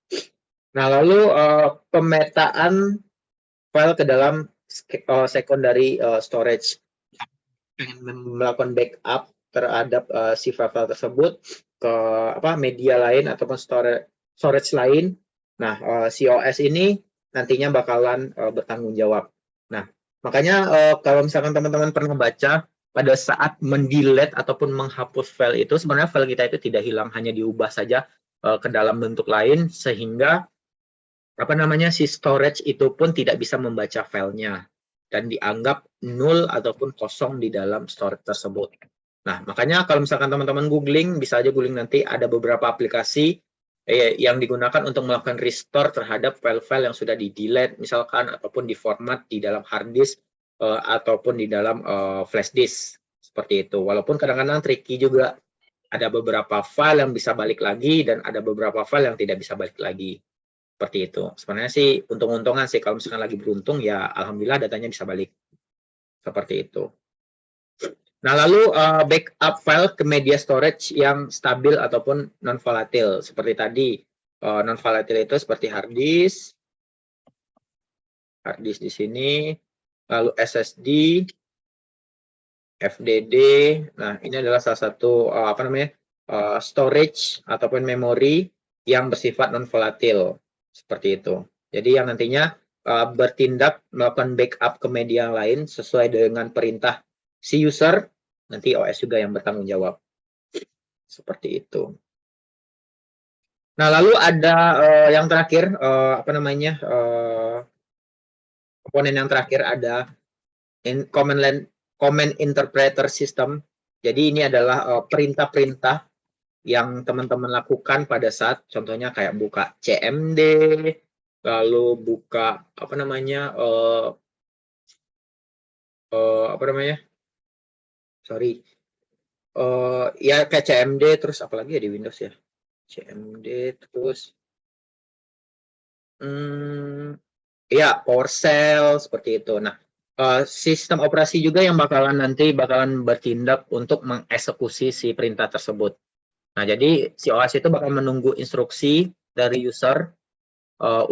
A: Nah, lalu pemetaan file ke dalam secondary storage. Pengen melakukan backup terhadap si file tersebut ke media lain ataupun storage lain. Nah, si OS ini nantinya bakalan bertanggung jawab. Nah, makanya kalau misalkan teman-teman pernah baca pada saat mendelete ataupun menghapus file itu, sebenarnya file kita itu tidak hilang, hanya diubah saja ke dalam bentuk lain sehingga si storage itu pun tidak bisa membaca filenya dan dianggap nol ataupun kosong di dalam storage tersebut. Nah, makanya kalau misalkan teman-teman googling, bisa aja googling nanti ada beberapa aplikasi yang digunakan untuk melakukan restore terhadap file-file yang sudah di-delete misalkan ataupun diformat di dalam hard disk ataupun di dalam flash disk seperti itu. Walaupun kadang-kadang tricky juga, ada beberapa file yang bisa balik lagi dan ada beberapa file yang tidak bisa balik lagi. Seperti itu. Sebenarnya sih untung-untungan sih kalau misalkan lagi beruntung ya alhamdulillah datanya bisa balik. Seperti itu. Nah, lalu backup file ke media storage yang stabil ataupun non-volatil. Seperti tadi, non-volatil itu seperti hard disk di sini, lalu SSD, FDD. Nah, ini adalah salah satu storage ataupun memori yang bersifat non-volatil seperti itu. Jadi yang nantinya bertindak melakukan backup ke media lain sesuai dengan perintah si user, nanti OS juga yang bertanggung jawab. Seperti itu. Nah, lalu ada yang terakhir komponen yang terakhir ada command interpreter system. Jadi ini adalah perintah-perintah yang teman-teman lakukan pada saat contohnya kayak buka CMD, lalu buka ya kayak CMD, terus apalagi ya di Windows ya, CMD terus ya PowerShell seperti itu. Nah, sistem operasi juga yang bakalan bertindak untuk mengeksekusi si perintah tersebut. Nah, jadi si OS itu bakal menunggu instruksi dari user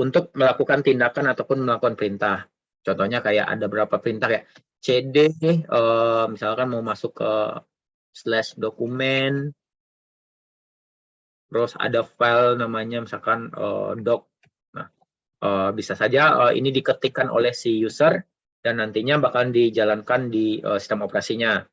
A: untuk melakukan tindakan ataupun melakukan perintah. Contohnya kayak ada berapa perintah kayak CD, misalkan mau masuk ke /dokumen, terus ada file namanya misalkan doc. Nah, bisa saja ini diketikkan oleh si user dan nantinya bakal dijalankan di sistem operasinya.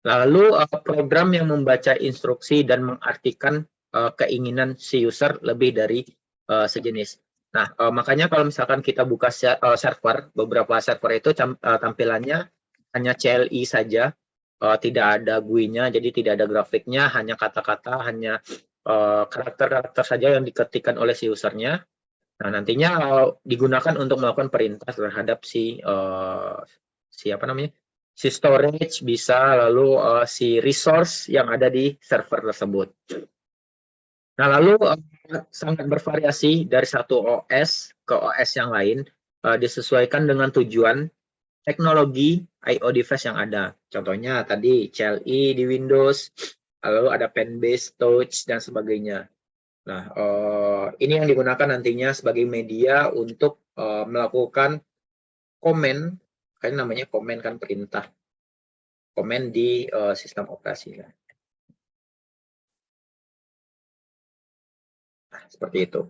A: Lalu program yang membaca instruksi dan mengartikan keinginan si user lebih dari sejenis. Nah, makanya kalau misalkan kita buka server, beberapa server itu tampilannya hanya CLI saja, tidak ada GUI-nya, jadi tidak ada grafiknya, hanya kata-kata, hanya karakter-karakter saja yang diketikkan oleh si usernya. Nah, nantinya digunakan untuk melakukan perintah terhadap si storage bisa, lalu si resource yang ada di server tersebut. Nah, lalu sangat bervariasi dari satu OS ke OS yang lain, disesuaikan dengan tujuan teknologi I/O device yang ada. Contohnya tadi CLI di Windows, lalu ada pen-based touch dan sebagainya. Nah, ini yang digunakan nantinya sebagai media untuk melakukan komen, kan namanya komen kan perintah, komen di sistem operasi. Nah, seperti itu.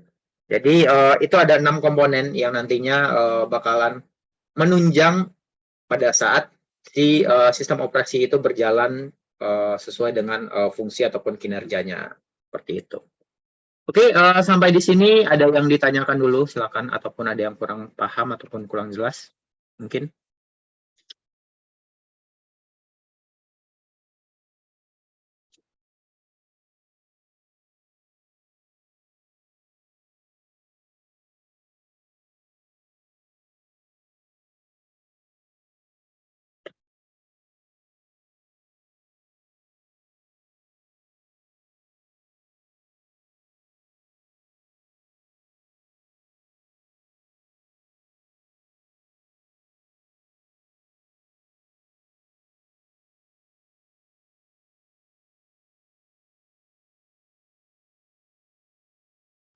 A: Jadi itu ada 6 komponen yang nantinya bakalan menunjang pada saat si sistem operasi itu berjalan sesuai dengan fungsi ataupun kinerjanya. Seperti itu. Oke, sampai di sini ada yang ditanyakan dulu, silakan, ataupun ada yang kurang paham ataupun kurang jelas, mungkin.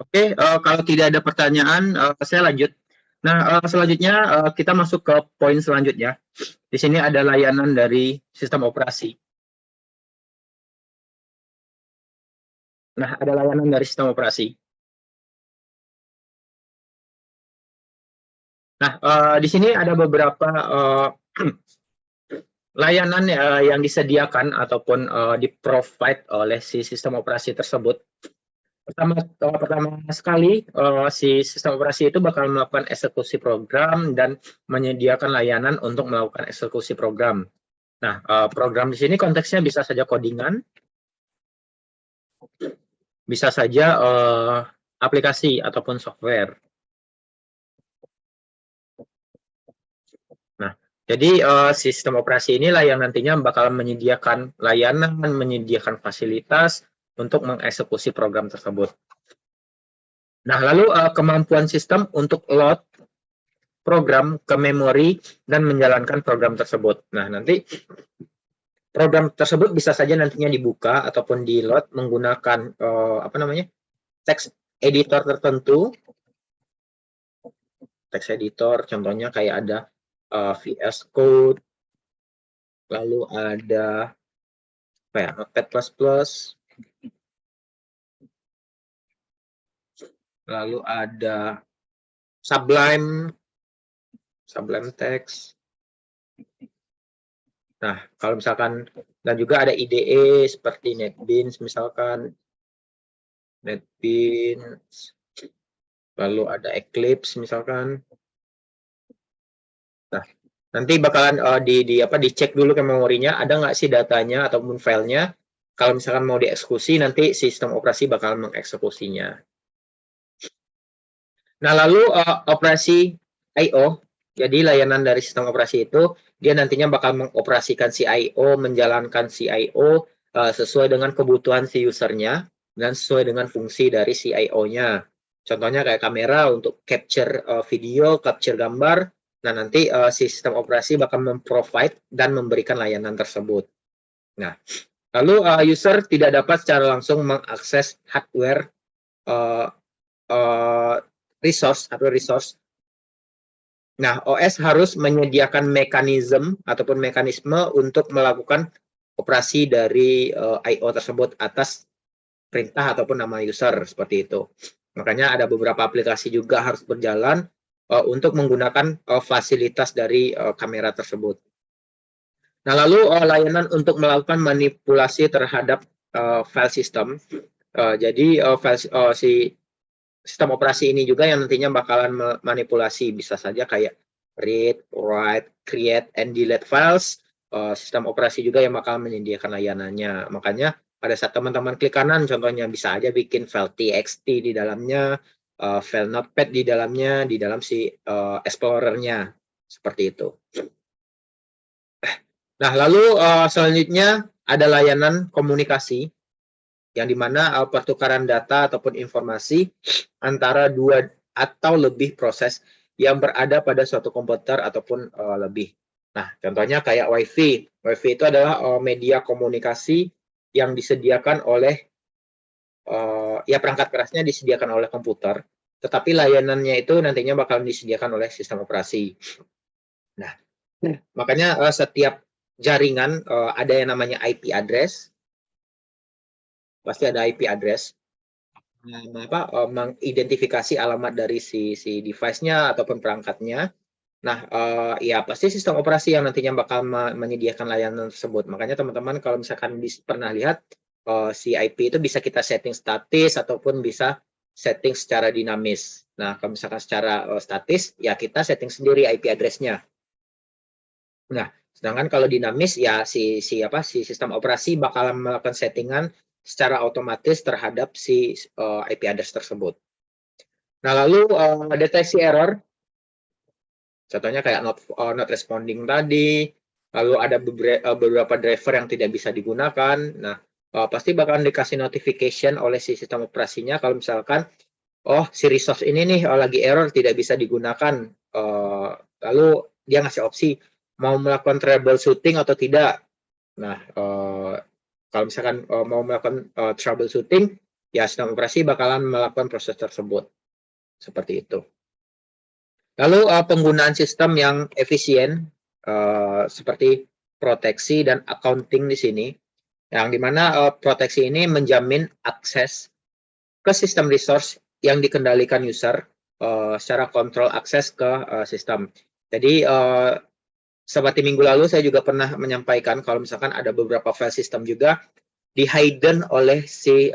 A: Oke, kalau tidak ada pertanyaan, saya lanjut. Nah, selanjutnya kita masuk ke poin selanjutnya. Di sini ada layanan dari sistem operasi. Nah, ada layanan dari sistem operasi. Nah, di sini ada beberapa layanan yang disediakan ataupun di-provide oleh si sistem operasi tersebut. Pertama sekali, si sistem operasi itu bakal melakukan eksekusi program dan menyediakan layanan untuk melakukan eksekusi program. Nah, program di sini konteksnya bisa saja codingan, bisa saja aplikasi ataupun software. Nah, jadi sistem operasi inilah yang nantinya bakal menyediakan layanan, menyediakan fasilitas untuk mengeksekusi program tersebut. Nah, lalu kemampuan sistem untuk load program ke memori dan menjalankan program tersebut. Nah, nanti program tersebut bisa saja nantinya dibuka ataupun di-load menggunakan text editor tertentu. Text editor contohnya kayak ada VS Code, lalu ada Notepad++, lalu ada Sublime Text. Nah, kalau misalkan, dan juga ada IDE seperti NetBeans misalkan, lalu ada Eclipse misalkan. Nah, nanti bakalan dicek dulu ke memorinya, ada nggak sih datanya ataupun filenya. Kalau misalkan mau dieksekusi, nanti sistem operasi bakal mengeksekusinya. Nah, lalu operasi I/O, jadi layanan dari sistem operasi itu, dia nantinya bakal mengoperasikan si I/O, menjalankan si I/O sesuai dengan kebutuhan si usernya, dan sesuai dengan fungsi dari si I/O-nya. Contohnya kayak kamera untuk capture video, capture gambar. Nah, nanti sistem operasi bakal memprovide dan memberikan layanan tersebut. Nah, lalu user tidak dapat secara langsung mengakses hardware hardware resource. Nah, OS harus menyediakan mekanisme untuk melakukan operasi dari I/O tersebut atas perintah ataupun nama user, seperti itu. Makanya ada beberapa aplikasi juga harus berjalan untuk menggunakan fasilitas dari kamera tersebut. Nah, lalu layanan untuk melakukan manipulasi terhadap file system. Jadi si sistem operasi ini juga yang nantinya bakalan manipulasi, bisa saja kayak read, write, create, and delete files. Sistem operasi juga yang bakal menyediakan layanannya. Makanya pada saat teman-teman klik kanan, contohnya bisa aja bikin file txt di dalamnya, file notepad di dalamnya, di dalam si explorer-nya, seperti itu. Nah, lalu selanjutnya ada layanan komunikasi, yang dimana pertukaran data ataupun informasi antara dua atau lebih proses yang berada pada suatu komputer ataupun lebih. Nah, contohnya kayak WiFi. WiFi itu adalah media komunikasi yang disediakan oleh perangkat kerasnya disediakan oleh komputer, tetapi layanannya itu nantinya bakal disediakan oleh sistem operasi. Nah, makanya setiap jaringan ada yang namanya IP address. Pasti ada IP address, mengidentifikasi alamat dari si device-nya ataupun perangkatnya. Nah, ya pasti sistem operasi yang nantinya bakal menyediakan layanan tersebut. Makanya teman-teman kalau misalkan pernah lihat si IP itu bisa kita setting statis ataupun bisa setting secara dinamis. Nah, kalau misalkan secara statis, ya kita setting sendiri IP address-nya. Nah, sedangkan kalau dinamis ya si sistem operasi bakalan melakukan settingan secara otomatis terhadap si IP address tersebut. Nah, lalu deteksi error, contohnya kayak not responding tadi, lalu ada beberapa driver yang tidak bisa digunakan. Nah, pasti bakalan dikasih notification oleh si sistem operasinya kalau misalkan, si resource ini nih lagi error, tidak bisa digunakan. Lalu dia ngasih opsi, mau melakukan troubleshooting atau tidak. Nah, kalau misalkan mau melakukan troubleshooting, ya sistem operasi bakalan melakukan proses tersebut. Seperti itu. Lalu penggunaan sistem yang efisien, seperti proteksi dan accounting di sini, yang dimana proteksi ini menjamin akses ke sistem resource yang dikendalikan user secara kontrol akses ke sistem. Jadi, seperti minggu lalu saya juga pernah menyampaikan kalau misalkan ada beberapa file system juga di-hidden oleh si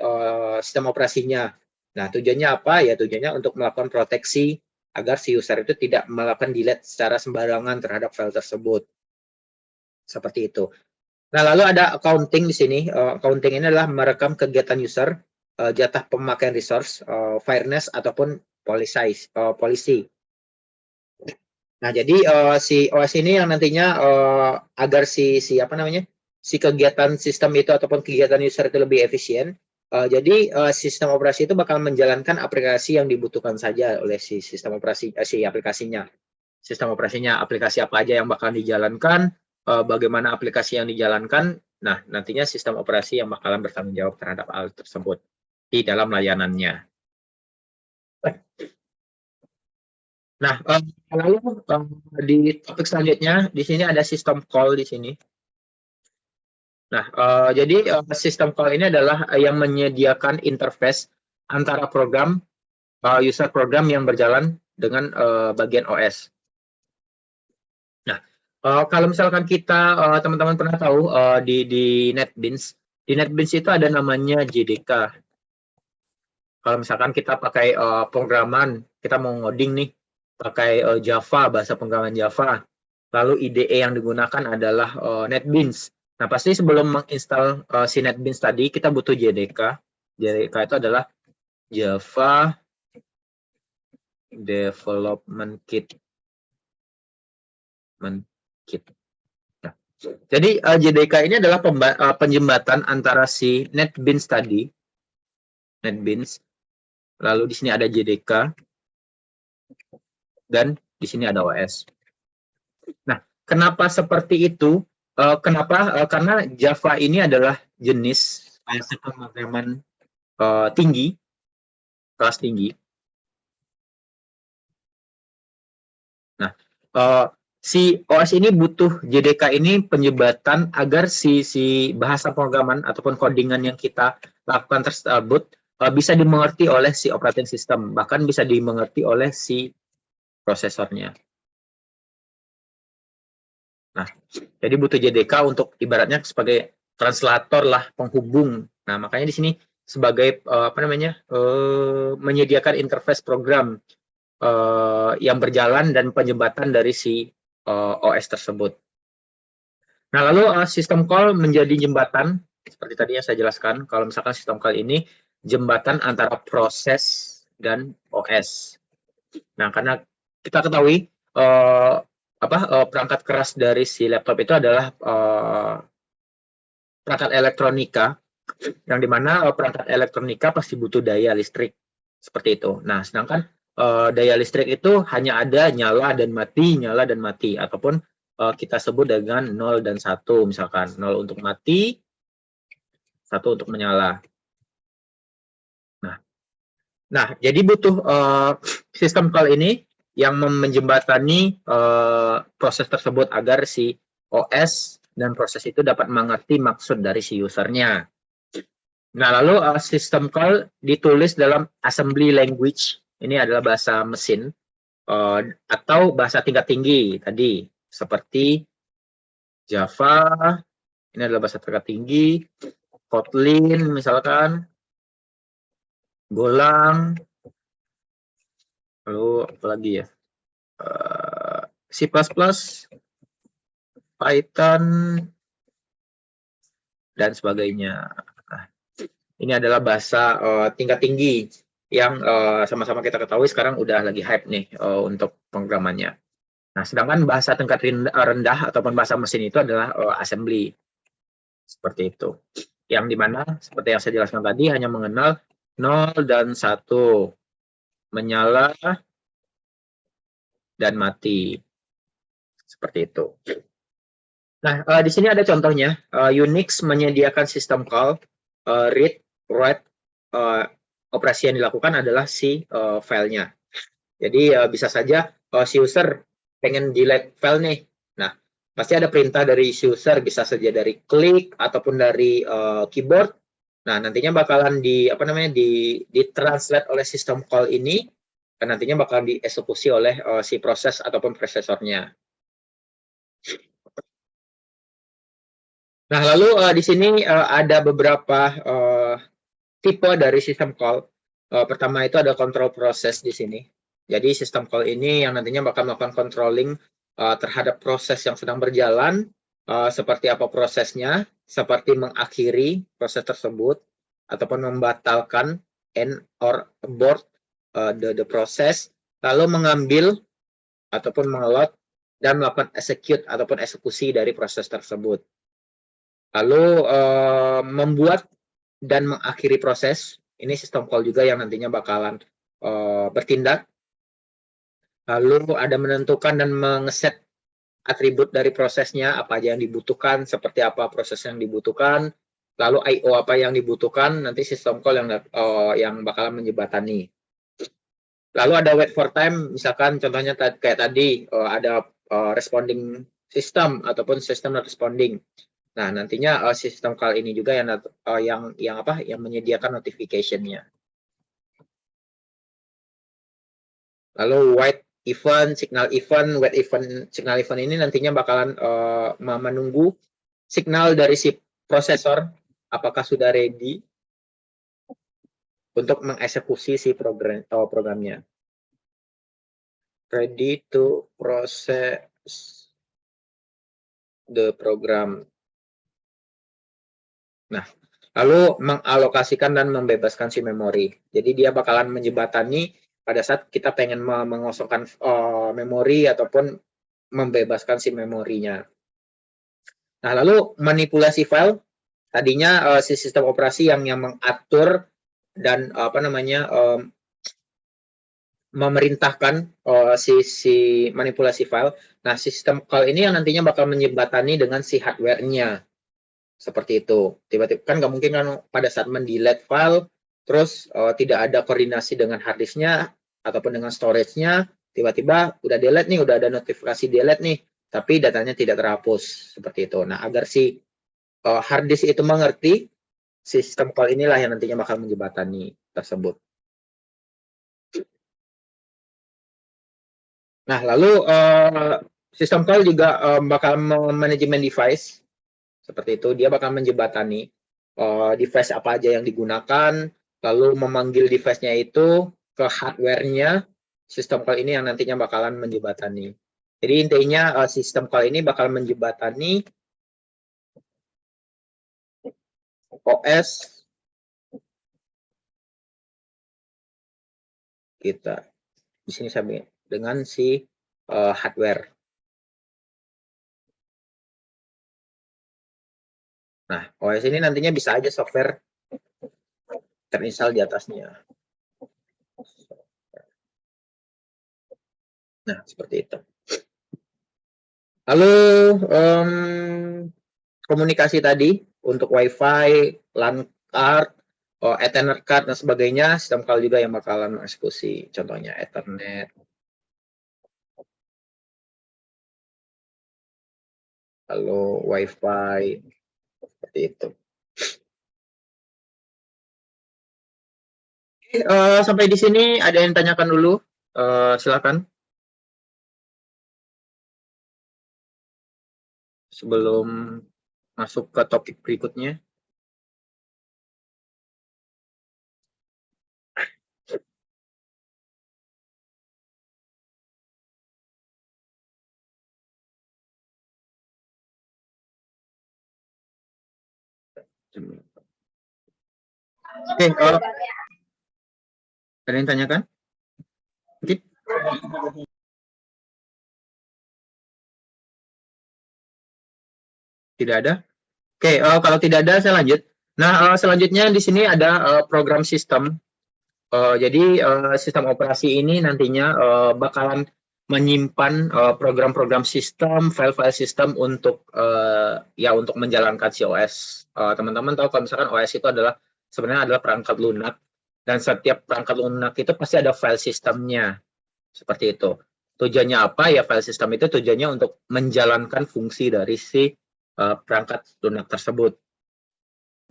A: sistem operasinya. Nah, tujuannya apa? Ya tujuannya untuk melakukan proteksi agar si user itu tidak melakukan delete secara sembarangan terhadap file tersebut. Seperti itu. Nah, lalu ada accounting di sini. Accounting ini adalah merekam kegiatan user, jatah pemakaian resource, fairness ataupun policy. Nah, jadi si OS ini yang nantinya agar si kegiatan sistem itu ataupun kegiatan user itu lebih efisien. Jadi sistem operasi itu bakal menjalankan aplikasi yang dibutuhkan saja oleh si sistem operasi si aplikasinya. Sistem operasinya aplikasi apa aja yang bakal dijalankan, bagaimana aplikasi yang dijalankan. Nah, nantinya sistem operasi yang bakalan bertanggung jawab terhadap hal tersebut di dalam layanannya. Nah, lalu di topik selanjutnya, di sini ada sistem call di sini. Nah, jadi sistem call ini adalah yang menyediakan interface antara program, user program yang berjalan dengan bagian OS. Nah, kalau misalkan kita, teman-teman pernah tahu di NetBeans itu ada namanya JDK. Kalau misalkan kita pakai programan, kita mau ngoding nih, pakai Java, bahasa pemrograman Java, lalu IDE yang digunakan adalah NetBeans. Nah, pasti sebelum menginstal si NetBeans tadi, kita butuh JDK. JDK itu adalah Java Development Kit. Nah, jadi JDK ini adalah penjembatan antara si NetBeans tadi, NetBeans, lalu di sini ada JDK, dan di sini ada OS. Nah, kenapa seperti itu? Kenapa? Karena Java ini adalah jenis bahasa pemrograman tinggi, kelas tinggi. Nah, si OS ini butuh JDK ini penjembatan agar si bahasa pemrograman ataupun codingan yang kita lakukan tersebut bisa dimengerti oleh si operating system, bahkan bisa dimengerti oleh si prosesornya. Nah, jadi butuh JDK untuk ibaratnya sebagai translator lah, penghubung. Nah, makanya di sini sebagai menyediakan interface program yang berjalan dan penjembatan dari si OS tersebut. Nah, lalu sistem call menjadi jembatan seperti tadi yang saya jelaskan. Kalau misalkan sistem call ini jembatan antara proses dan OS. Nah, karena kita ketahui perangkat keras dari si laptop itu adalah perangkat elektronika, yang dimana perangkat elektronika pasti butuh daya listrik seperti itu. Nah, sedangkan daya listrik itu hanya ada nyala dan mati, ataupun kita sebut dengan 0 dan 1, misalkan 0 untuk mati, 1 untuk menyala. Nah, jadi butuh sistem call ini yang menjembatani proses tersebut agar si OS dan proses itu dapat mengerti maksud dari si usernya. Nah, lalu sistem call ditulis dalam assembly language. Ini adalah bahasa mesin atau bahasa tingkat tinggi tadi, seperti Java, ini adalah bahasa tingkat tinggi, Kotlin misalkan, Golang, lalu apa lagi ya? C++, Python, dan sebagainya. Nah, ini adalah bahasa tingkat tinggi yang sama-sama kita ketahui sekarang udah lagi hype nih untuk pemrogramannya. Nah, sedangkan bahasa tingkat rendah ataupun bahasa mesin itu adalah assembly. Seperti itu. Yang dimana, seperti yang saya jelaskan tadi, hanya mengenal 0 dan 1. Menyala dan mati. Seperti itu. Nah, di sini ada contohnya. Unix menyediakan sistem call read, write. Operasi yang dilakukan adalah si filenya. Jadi bisa saja si user pengen delete file nih. Nah, pasti ada perintah dari si user, bisa saja dari klik ataupun dari keyboard. Nah, nantinya bakalan ditranslate oleh sistem call ini, dan nantinya bakalan dieksekusi oleh si proses ataupun prosesornya. Nah, lalu di sini ada beberapa tipe dari sistem call. Pertama itu ada control process di sini. Jadi sistem call ini yang nantinya bakal melakukan controlling terhadap proses yang sedang berjalan, seperti apa prosesnya, seperti mengakhiri proses tersebut, ataupun membatalkan, end or abort the process, lalu mengambil ataupun mengelot dan melakukan execute ataupun eksekusi dari proses tersebut. Lalu membuat dan mengakhiri proses, ini sistem call juga yang nantinya bakalan bertindak. Lalu ada menentukan dan mengeset atribut dari prosesnya, apa aja yang dibutuhkan, seperti apa proses yang dibutuhkan, lalu I/O apa yang dibutuhkan, nanti sistem call yang bakalan menjembatani. Lalu ada wait for time, misalkan contohnya kayak tadi ada responding system ataupun system not responding. Nah, nantinya sistem call ini juga yang menyediakan notification-nya. Lalu wait event, signal event, wait event, signal event ini nantinya bakalan menunggu signal dari si prosesor apakah sudah ready untuk mengeksekusi si programnya. Ready to process the program. Nah, lalu mengalokasikan dan membebaskan si memori. Jadi dia bakalan menjembatani pada saat kita pengen mengosongkan memori ataupun membebaskan si memorinya. Nah, lalu manipulasi file, tadinya si sistem operasi yang mengatur dan memerintahkan si manipulasi file. Nah, sistem call ini yang nantinya bakal menjembatani dengan si hardware-nya. Seperti itu. Tiba-tiba kan nggak mungkin kan pada saat mendelete file, terus tidak ada koordinasi dengan hard disk-nya ataupun dengan storage-nya, tiba-tiba udah delete nih, udah ada notifikasi delete nih, tapi datanya tidak terhapus. Seperti itu. Nah, agar si hard disk itu mengerti, sistem call inilah yang nantinya bakal menjembatani tersebut. Nah, lalu sistem call juga bakal manajemen device. Seperti itu, dia bakal menjembatani device apa aja yang digunakan, lalu memanggil device-nya itu ke hardware-nya. Sistem call ini yang nantinya bakalan menjembatani. Jadi intinya sistem call ini bakal menjembatani OS kita. Di sini saya dengan si hardware. Nah, OS ini nantinya bisa aja software terinstall di atasnya. Nah, seperti itu. Lalu komunikasi tadi untuk Wi-Fi, LAN card, Ethernet card dan sebagainya, sistem call juga yang bakalan mengeksekusi. Contohnya Ethernet. Lalu Wi-Fi, seperti itu. Sampai di sini ada yang tanyakan dulu, silakan. Sebelum masuk ke topik berikutnya. Oke, ada yang tanyakan? Mungkin? Tidak ada? Oke, kalau tidak ada saya lanjut. Nah, selanjutnya di sini ada program sistem. Jadi sistem operasi ini nantinya bakalan menyimpan program-program sistem, file-file sistem untuk untuk menjalankan si OS. Teman-teman tahu kalau misalkan OS itu sebenarnya adalah perangkat lunak, dan setiap perangkat lunak itu pasti ada file sistemnya. Seperti itu. Tujuannya apa? Ya file sistem itu tujuannya untuk menjalankan fungsi dari si perangkat lunak tersebut.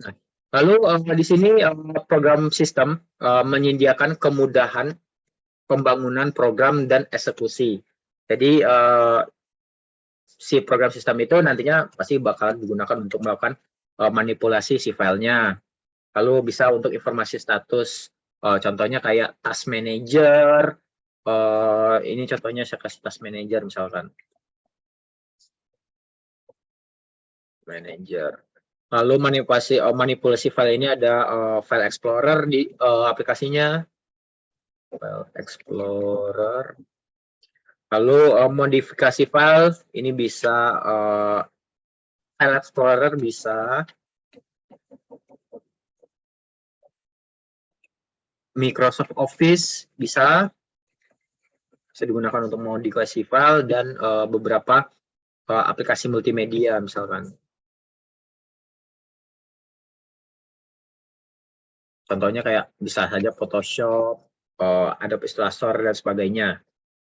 A: Nah, lalu di sini program sistem menyediakan kemudahan pembangunan program dan eksekusi. Jadi si program sistem itu nantinya pasti bakal digunakan untuk melakukan manipulasi si filenya. Lalu bisa untuk informasi status, contohnya kayak task manager. Ini contohnya saya kasih task manager misalkan. Manager. Lalu manipulasi file ini ada file explorer di aplikasinya. File explorer. Lalu modifikasi file ini bisa file explorer bisa Microsoft Office bisa digunakan untuk modifikasi file dan beberapa aplikasi multimedia misalkan. Contohnya kayak bisa saja Photoshop, Adobe Illustrator dan sebagainya.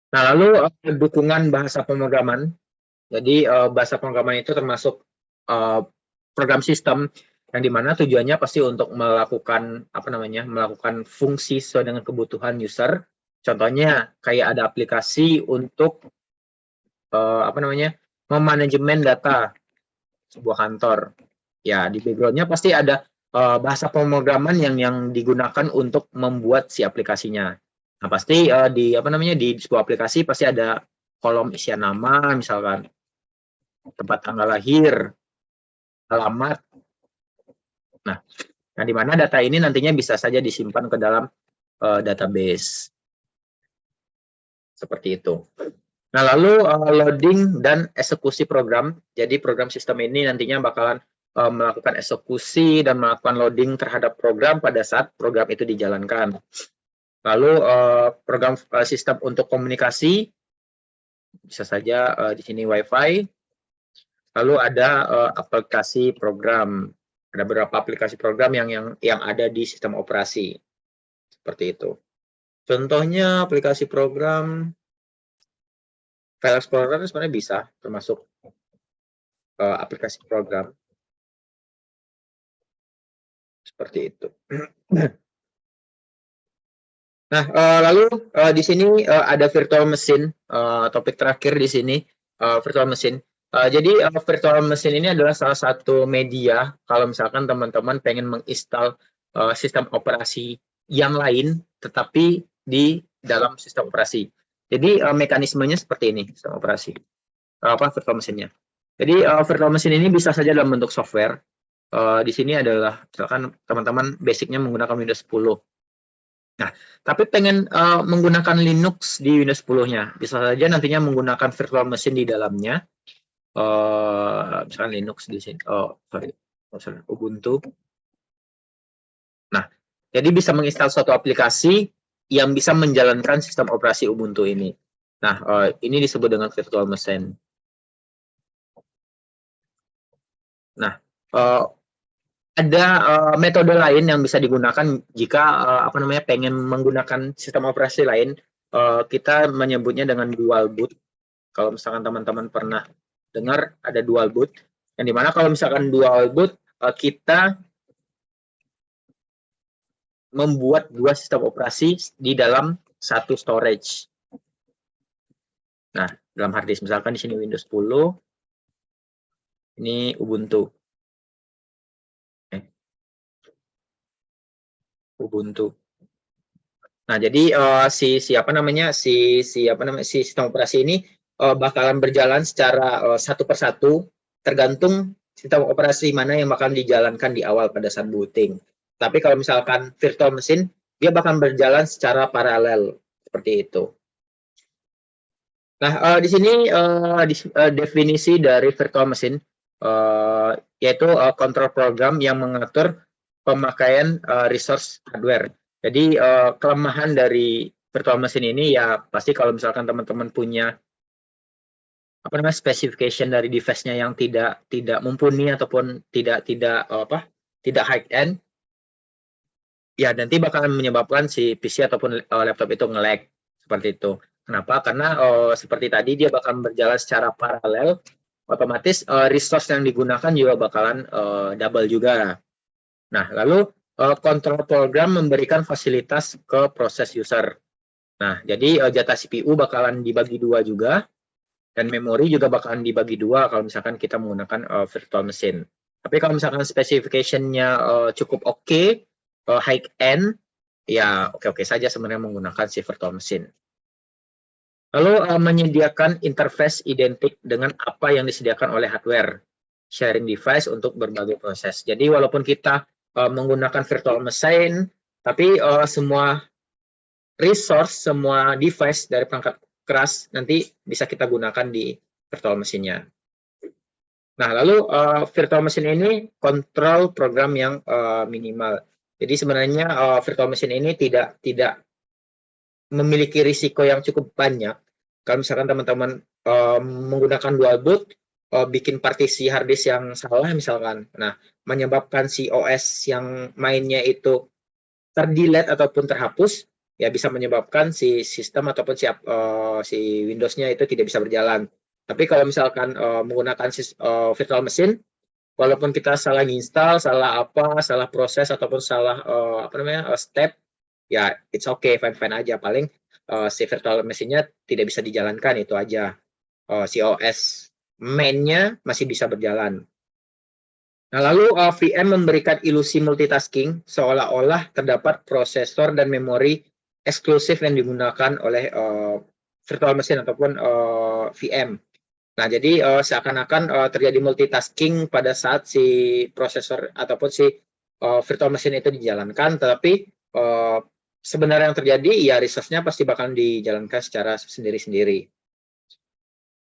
A: Nah, lalu dukungan bahasa pemrograman. Jadi bahasa pemrograman itu termasuk program sistem yang dimana tujuannya pasti untuk melakukan melakukan fungsi sesuai dengan kebutuhan user. Contohnya kayak ada aplikasi untuk memanajemen data sebuah kantor. Ya, di background-nya pasti ada bahasa pemrograman yang digunakan untuk membuat si aplikasinya. Nah, pasti di sebuah aplikasi pasti ada kolom isian nama misalkan, tempat tanggal lahir, alamat. Nah, di mana data ini nantinya bisa saja disimpan ke dalam database. Seperti itu. Nah, lalu loading dan eksekusi program. Jadi program sistem ini nantinya bakalan melakukan eksekusi dan melakukan loading terhadap program pada saat program itu dijalankan. Lalu program sistem untuk komunikasi, bisa saja di sini Wi-Fi. Lalu ada aplikasi program. Ada beberapa aplikasi program yang ada di sistem operasi. Seperti itu. Contohnya aplikasi program File Explorer sebenarnya bisa termasuk aplikasi program. Seperti itu. Nah, lalu di sini ada virtual machine, topik terakhir di sini, virtual machine. Jadi virtual machine ini adalah salah satu media kalau misalkan teman-teman pengen menginstal sistem operasi yang lain, tetapi di dalam sistem operasi. Jadi mekanismenya seperti ini, sistem operasi. Virtual machine-nya. Jadi virtual machine ini bisa saja dalam bentuk software. Di sini adalah misalkan teman-teman basicnya menggunakan Windows 10. Nah, tapi pengen menggunakan Linux di Windows 10-nya. Bisa saja nantinya menggunakan virtual machine di dalamnya. Misalkan Linux di sini. Ubuntu. Nah, jadi bisa menginstal suatu aplikasi yang bisa menjalankan sistem operasi Ubuntu ini. Nah, ini disebut dengan virtual machine. Nah, ada metode lain yang bisa digunakan jika pengen menggunakan sistem operasi lain. Kita menyebutnya dengan dual boot. Kalau misalkan teman-teman pernah dengar ada dual boot, yang dimana kalau misalkan dual boot kita membuat dua sistem operasi di dalam satu storage. Nah, dalam hard disk misalkan di sini Windows 10, ini Ubuntu. Ubuntu. Nah, jadi si sistem operasi ini bakalan berjalan secara satu persatu, tergantung sistem operasi mana yang bakalan dijalankan di awal pada saat booting. Tapi kalau misalkan virtual machine, dia bakal berjalan secara paralel seperti itu. Nah, di sini definisi dari virtual machine yaitu kontrol program yang mengatur pemakaian resource hardware. Jadi kelemahan dari virtual machine ini ya pasti kalau misalkan teman-teman punya specification dari device-nya yang tidak mumpuni ataupun tidak high end, ya nanti bakalan menyebabkan si PC ataupun laptop itu nge-lag seperti itu. Kenapa? Karena seperti tadi dia bakal berjalan secara paralel, otomatis resource yang digunakan juga bakalan double juga. Nah, lalu kontrol program memberikan fasilitas ke proses user. Nah, jadi jatah CPU bakalan dibagi dua juga, dan memori juga bakalan dibagi dua kalau misalkan kita menggunakan virtual machine. Tapi kalau misalkan specification-nya cukup oke, high end, ya oke-oke saja sebenarnya menggunakan si virtual machine. Lalu menyediakan interface identik dengan apa yang disediakan oleh hardware sharing device untuk berbagai proses. Jadi walaupun kita menggunakan virtual machine, tapi semua resource, semua device dari perangkat keras nanti bisa kita gunakan di virtual machine-nya. Nah, lalu virtual machine ini kontrol program yang minimal. Jadi sebenarnya virtual machine ini tidak memiliki risiko yang cukup banyak Kalau misalkan teman-teman menggunakan dual boot, bikin partisi hard disk yang salah misalkan, nah menyebabkan si OS yang mainnya itu terdelete ataupun terhapus, ya bisa menyebabkan si sistem ataupun si Windows-nya itu tidak bisa berjalan. Tapi kalau misalkan menggunakan virtual machine, walaupun kita salah install, salah proses ataupun salah step, ya it's okay, fine aja. Paling si virtual machine-nya tidak bisa dijalankan, itu aja. Si OS main-nya masih bisa berjalan. Nah, lalu VM memberikan ilusi multitasking seolah-olah terdapat prosesor dan memori eksklusif yang digunakan oleh virtual machine ataupun VM. Nah, jadi seakan-akan terjadi multitasking pada saat si prosesor ataupun si virtual machine itu dijalankan, tetapi sebenarnya yang terjadi ya resource-nya pasti bakal dijalankan secara sendiri-sendiri.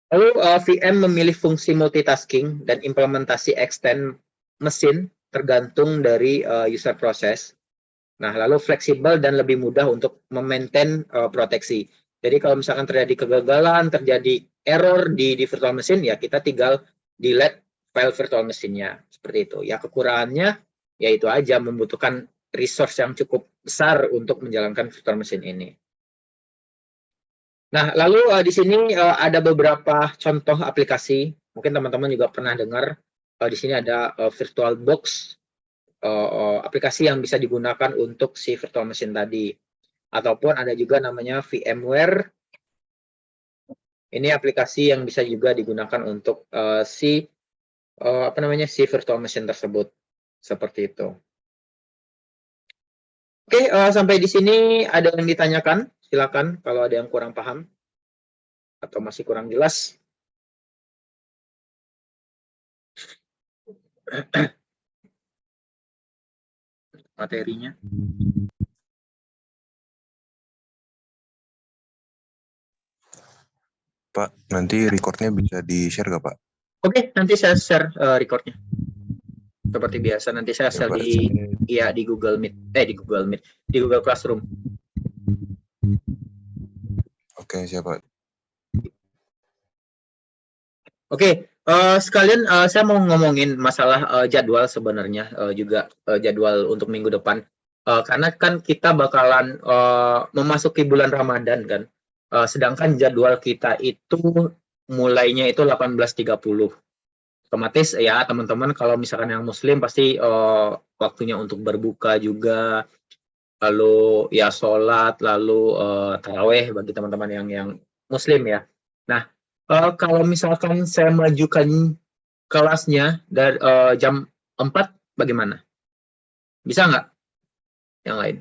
A: Lalu VM memilih fungsi multitasking dan implementasi extend mesin tergantung dari user proses. Nah, lalu fleksibel dan lebih mudah untuk memaintain proteksi. Jadi kalau misalkan terjadi kegagalan, terjadi error di virtual machine, ya kita tinggal delete file virtual machine-nya. Seperti itu. Ya kekurangannya, ya itu aja, membutuhkan resource yang cukup besar untuk menjalankan virtual machine ini. Nah, lalu di sini ada beberapa contoh aplikasi. Mungkin teman-teman juga pernah dengar. Di sini ada VirtualBox, aplikasi yang bisa digunakan untuk si virtual machine tadi. Ataupun ada juga namanya VMware. Ini aplikasi yang bisa juga digunakan untuk si virtual machine tersebut. Seperti itu. Oke, sampai di sini ada yang ditanyakan? Silakan kalau ada yang kurang paham atau masih kurang jelas. Materinya.
D: Pak, nanti recordnya bisa di-share nggak, Pak?
A: Oke, nanti saya share recordnya. Seperti biasa, nanti saya share di Google Meet. Di Google Classroom.
D: Oke, siap, Pak.
A: Oke, sekalian saya mau ngomongin masalah jadwal sebenarnya, juga jadwal untuk minggu depan. Karena kan kita bakalan memasuki bulan Ramadan kan. Sedangkan jadwal kita itu mulainya itu 18.30. Otomatis ya teman-teman kalau misalkan yang muslim pasti waktunya untuk berbuka juga, lalu ya sholat, lalu taraweh bagi teman-teman yang muslim ya. Nah, kalau misalkan saya majukan kelasnya dari jam 4 bagaimana? Bisa nggak yang lain?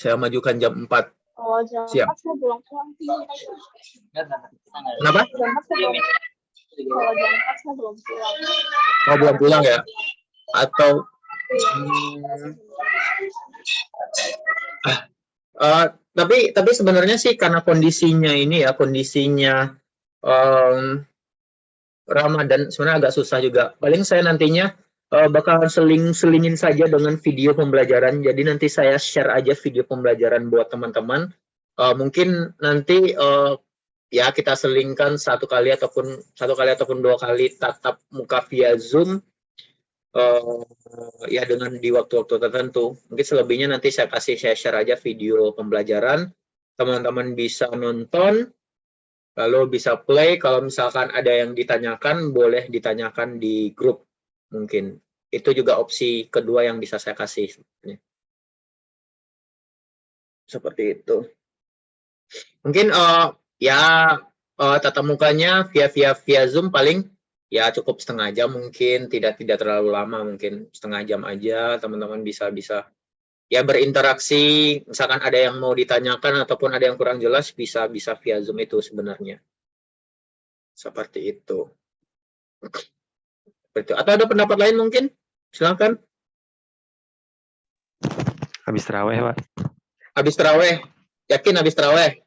A: Saya majukan jam 4.
E: Oh, jam
A: Siap.
E: 4 saya belum pulang.
A: Kenapa?
E: Kalau jam 4 saya belum pulang.
A: Oh, belum pulang ya? Atau tapi sebenarnya sih karena kondisinya ini ya, kondisinya Ramadan sebenarnya agak susah juga. Paling saya nantinya bakalan selingin saja dengan video pembelajaran. Jadi nanti saya share aja video pembelajaran buat teman-teman. Mungkin nanti ya kita selingkan satu kali ataupun 2 kali tatap muka via Zoom. Ya dengan di waktu-waktu tertentu. Mungkin selebihnya nanti saya share aja video pembelajaran. Teman-teman bisa nonton, lalu bisa play. Kalau misalkan ada yang ditanyakan, boleh ditanyakan di grup. Mungkin itu juga opsi kedua yang bisa saya kasih. Seperti itu. Mungkin tatap mukanya via Zoom paling ya cukup setengah jam, mungkin tidak terlalu lama, mungkin setengah jam aja. Teman-teman bisa ya berinteraksi, misalkan ada yang mau ditanyakan ataupun ada yang kurang jelas, bisa via Zoom itu sebenarnya. Seperti itu. Atau ada pendapat lain mungkin? Silakan.
F: Habis taraweh, Pak.
A: Habis taraweh. Yakin habis taraweh?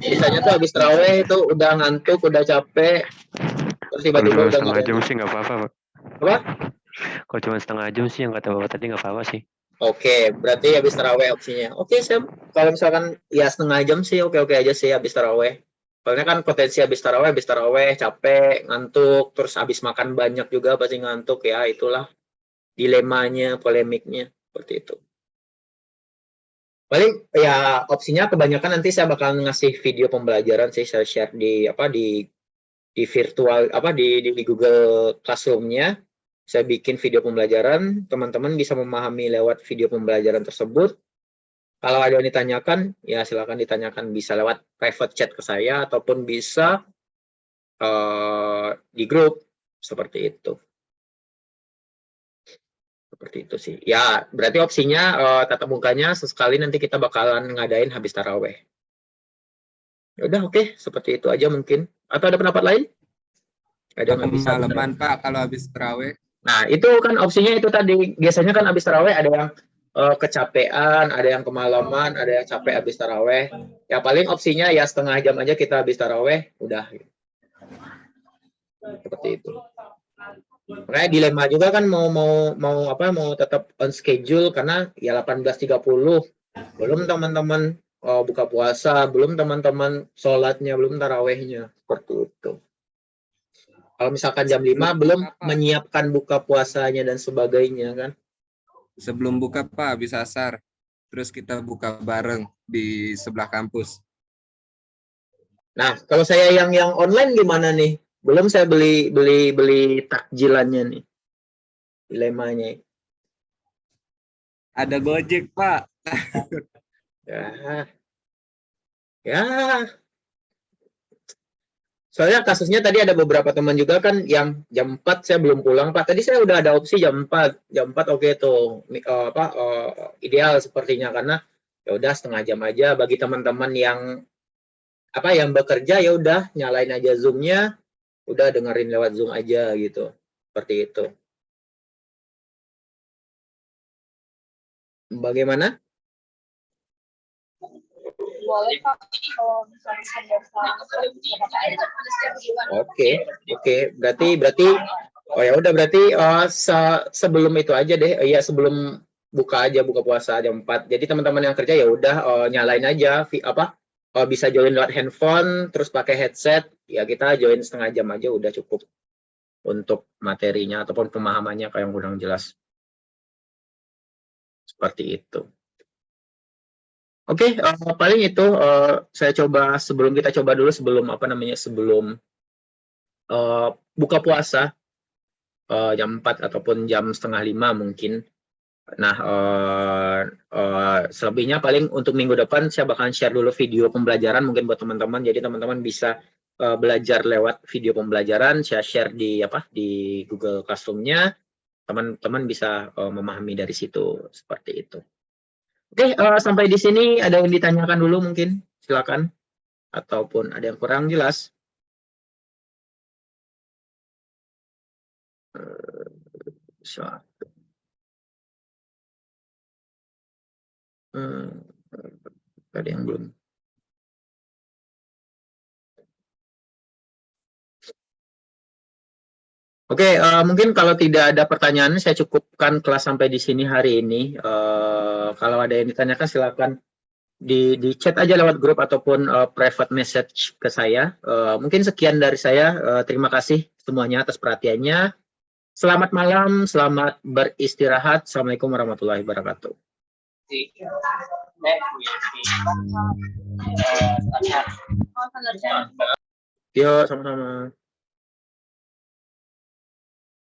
A: Biasanya tuh habis taraweh itu udah ngantuk, udah capek, terus tiba-tiba udah
F: setengah jam sih nggak apa-apa, Pak.
A: Apa?
F: Kalau cuma setengah jam sih yang kata Bapak tadi nggak apa-apa sih.
A: Oke, berarti habis taraweh opsinya. Oke, siap. Kalau misalkan ya setengah jam sih, oke-oke aja sih habis taraweh. Soalnya kan potensi habis taraweh, capek, ngantuk, terus habis makan banyak juga pasti ngantuk ya. Itulah dilemanya, polemiknya seperti itu. Paling ya opsinya kebanyakan nanti saya bakal ngasih video pembelajaran sih, saya share di virtual di Google Classroom-nya. Saya bikin video pembelajaran, teman-teman bisa memahami lewat video pembelajaran tersebut. Kalau ada yang ditanyakan, ya silakan ditanyakan, bisa lewat private chat ke saya ataupun bisa di grup seperti itu. Seperti itu sih. Ya, berarti opsinya tatap mukanya sesekali nanti kita bakalan ngadain habis taraweh. Ya udah, oke, seperti itu aja mungkin. Atau ada pendapat lain? Ada nggak bisa?
F: Pengalaman Pak kalau habis terawih.
A: Nah, itu kan opsinya itu tadi. Biasanya kan habis taraweh ada yang kecapean, ada yang kemalaman, ada yang capek habis taraweh. Ya paling opsinya ya setengah jam aja kita habis taraweh, udah. Seperti itu. Makanya dilema juga kan mau tetap on schedule karena ya 18.30 belum teman-teman buka puasa, belum teman-teman sholatnya, belum tarawehnya, seperti itu. Kalau misalkan jam 5 belum menyiapkan buka puasanya dan sebagainya kan.
F: Sebelum buka Pak, habis asar. Terus kita buka bareng di sebelah kampus.
A: Nah, kalau saya yang online gimana nih? Belum saya beli takjilannya nih. Dilemanya.
F: Ada Gojek Pak.
A: Ya. Ya. Soalnya kasusnya tadi ada beberapa teman juga kan yang jam 4 saya belum pulang, Pak. Tadi saya udah ada opsi jam 4. Jam 4 oke tuh. Ideal sepertinya karena ya udah setengah jam aja bagi teman-teman yang yang bekerja ya udah nyalain aja Zoom-nya, udah dengerin lewat Zoom aja gitu. Seperti itu. Bagaimana?
E: Boleh Pak, kalau misalnya
A: Oke. Berarti oh ya udah berarti sebelum itu aja deh. Iya, sebelum buka puasa jam 4. Jadi teman-teman yang kerja ya udah nyalain aja bisa join lewat handphone terus pakai headset. Ya kita join setengah jam aja udah cukup untuk materinya ataupun pemahamannya kayak yang kurang jelas. Seperti itu. Oke, paling itu saya coba sebelum buka puasa jam 4 ataupun jam setengah 5 mungkin. Nah, selebihnya paling untuk minggu depan saya bakalan share dulu video pembelajaran mungkin buat teman-teman. Jadi teman-teman bisa belajar lewat video pembelajaran. Saya share di Google Classroom-nya. Teman-teman bisa memahami dari situ seperti itu. Oke, sampai di sini ada yang ditanyakan dulu mungkin, silakan. Ataupun ada yang kurang jelas. Ada yang belum. Oke, mungkin kalau tidak ada pertanyaan, saya cukupkan kelas sampai di sini hari ini. Kalau ada yang ditanyakan, silakan di chat aja lewat grup ataupun private message ke saya. Mungkin sekian dari saya. Terima kasih semuanya atas perhatiannya. Selamat malam, selamat beristirahat. Assalamualaikum warahmatullahi wabarakatuh. Yuk, sama-sama.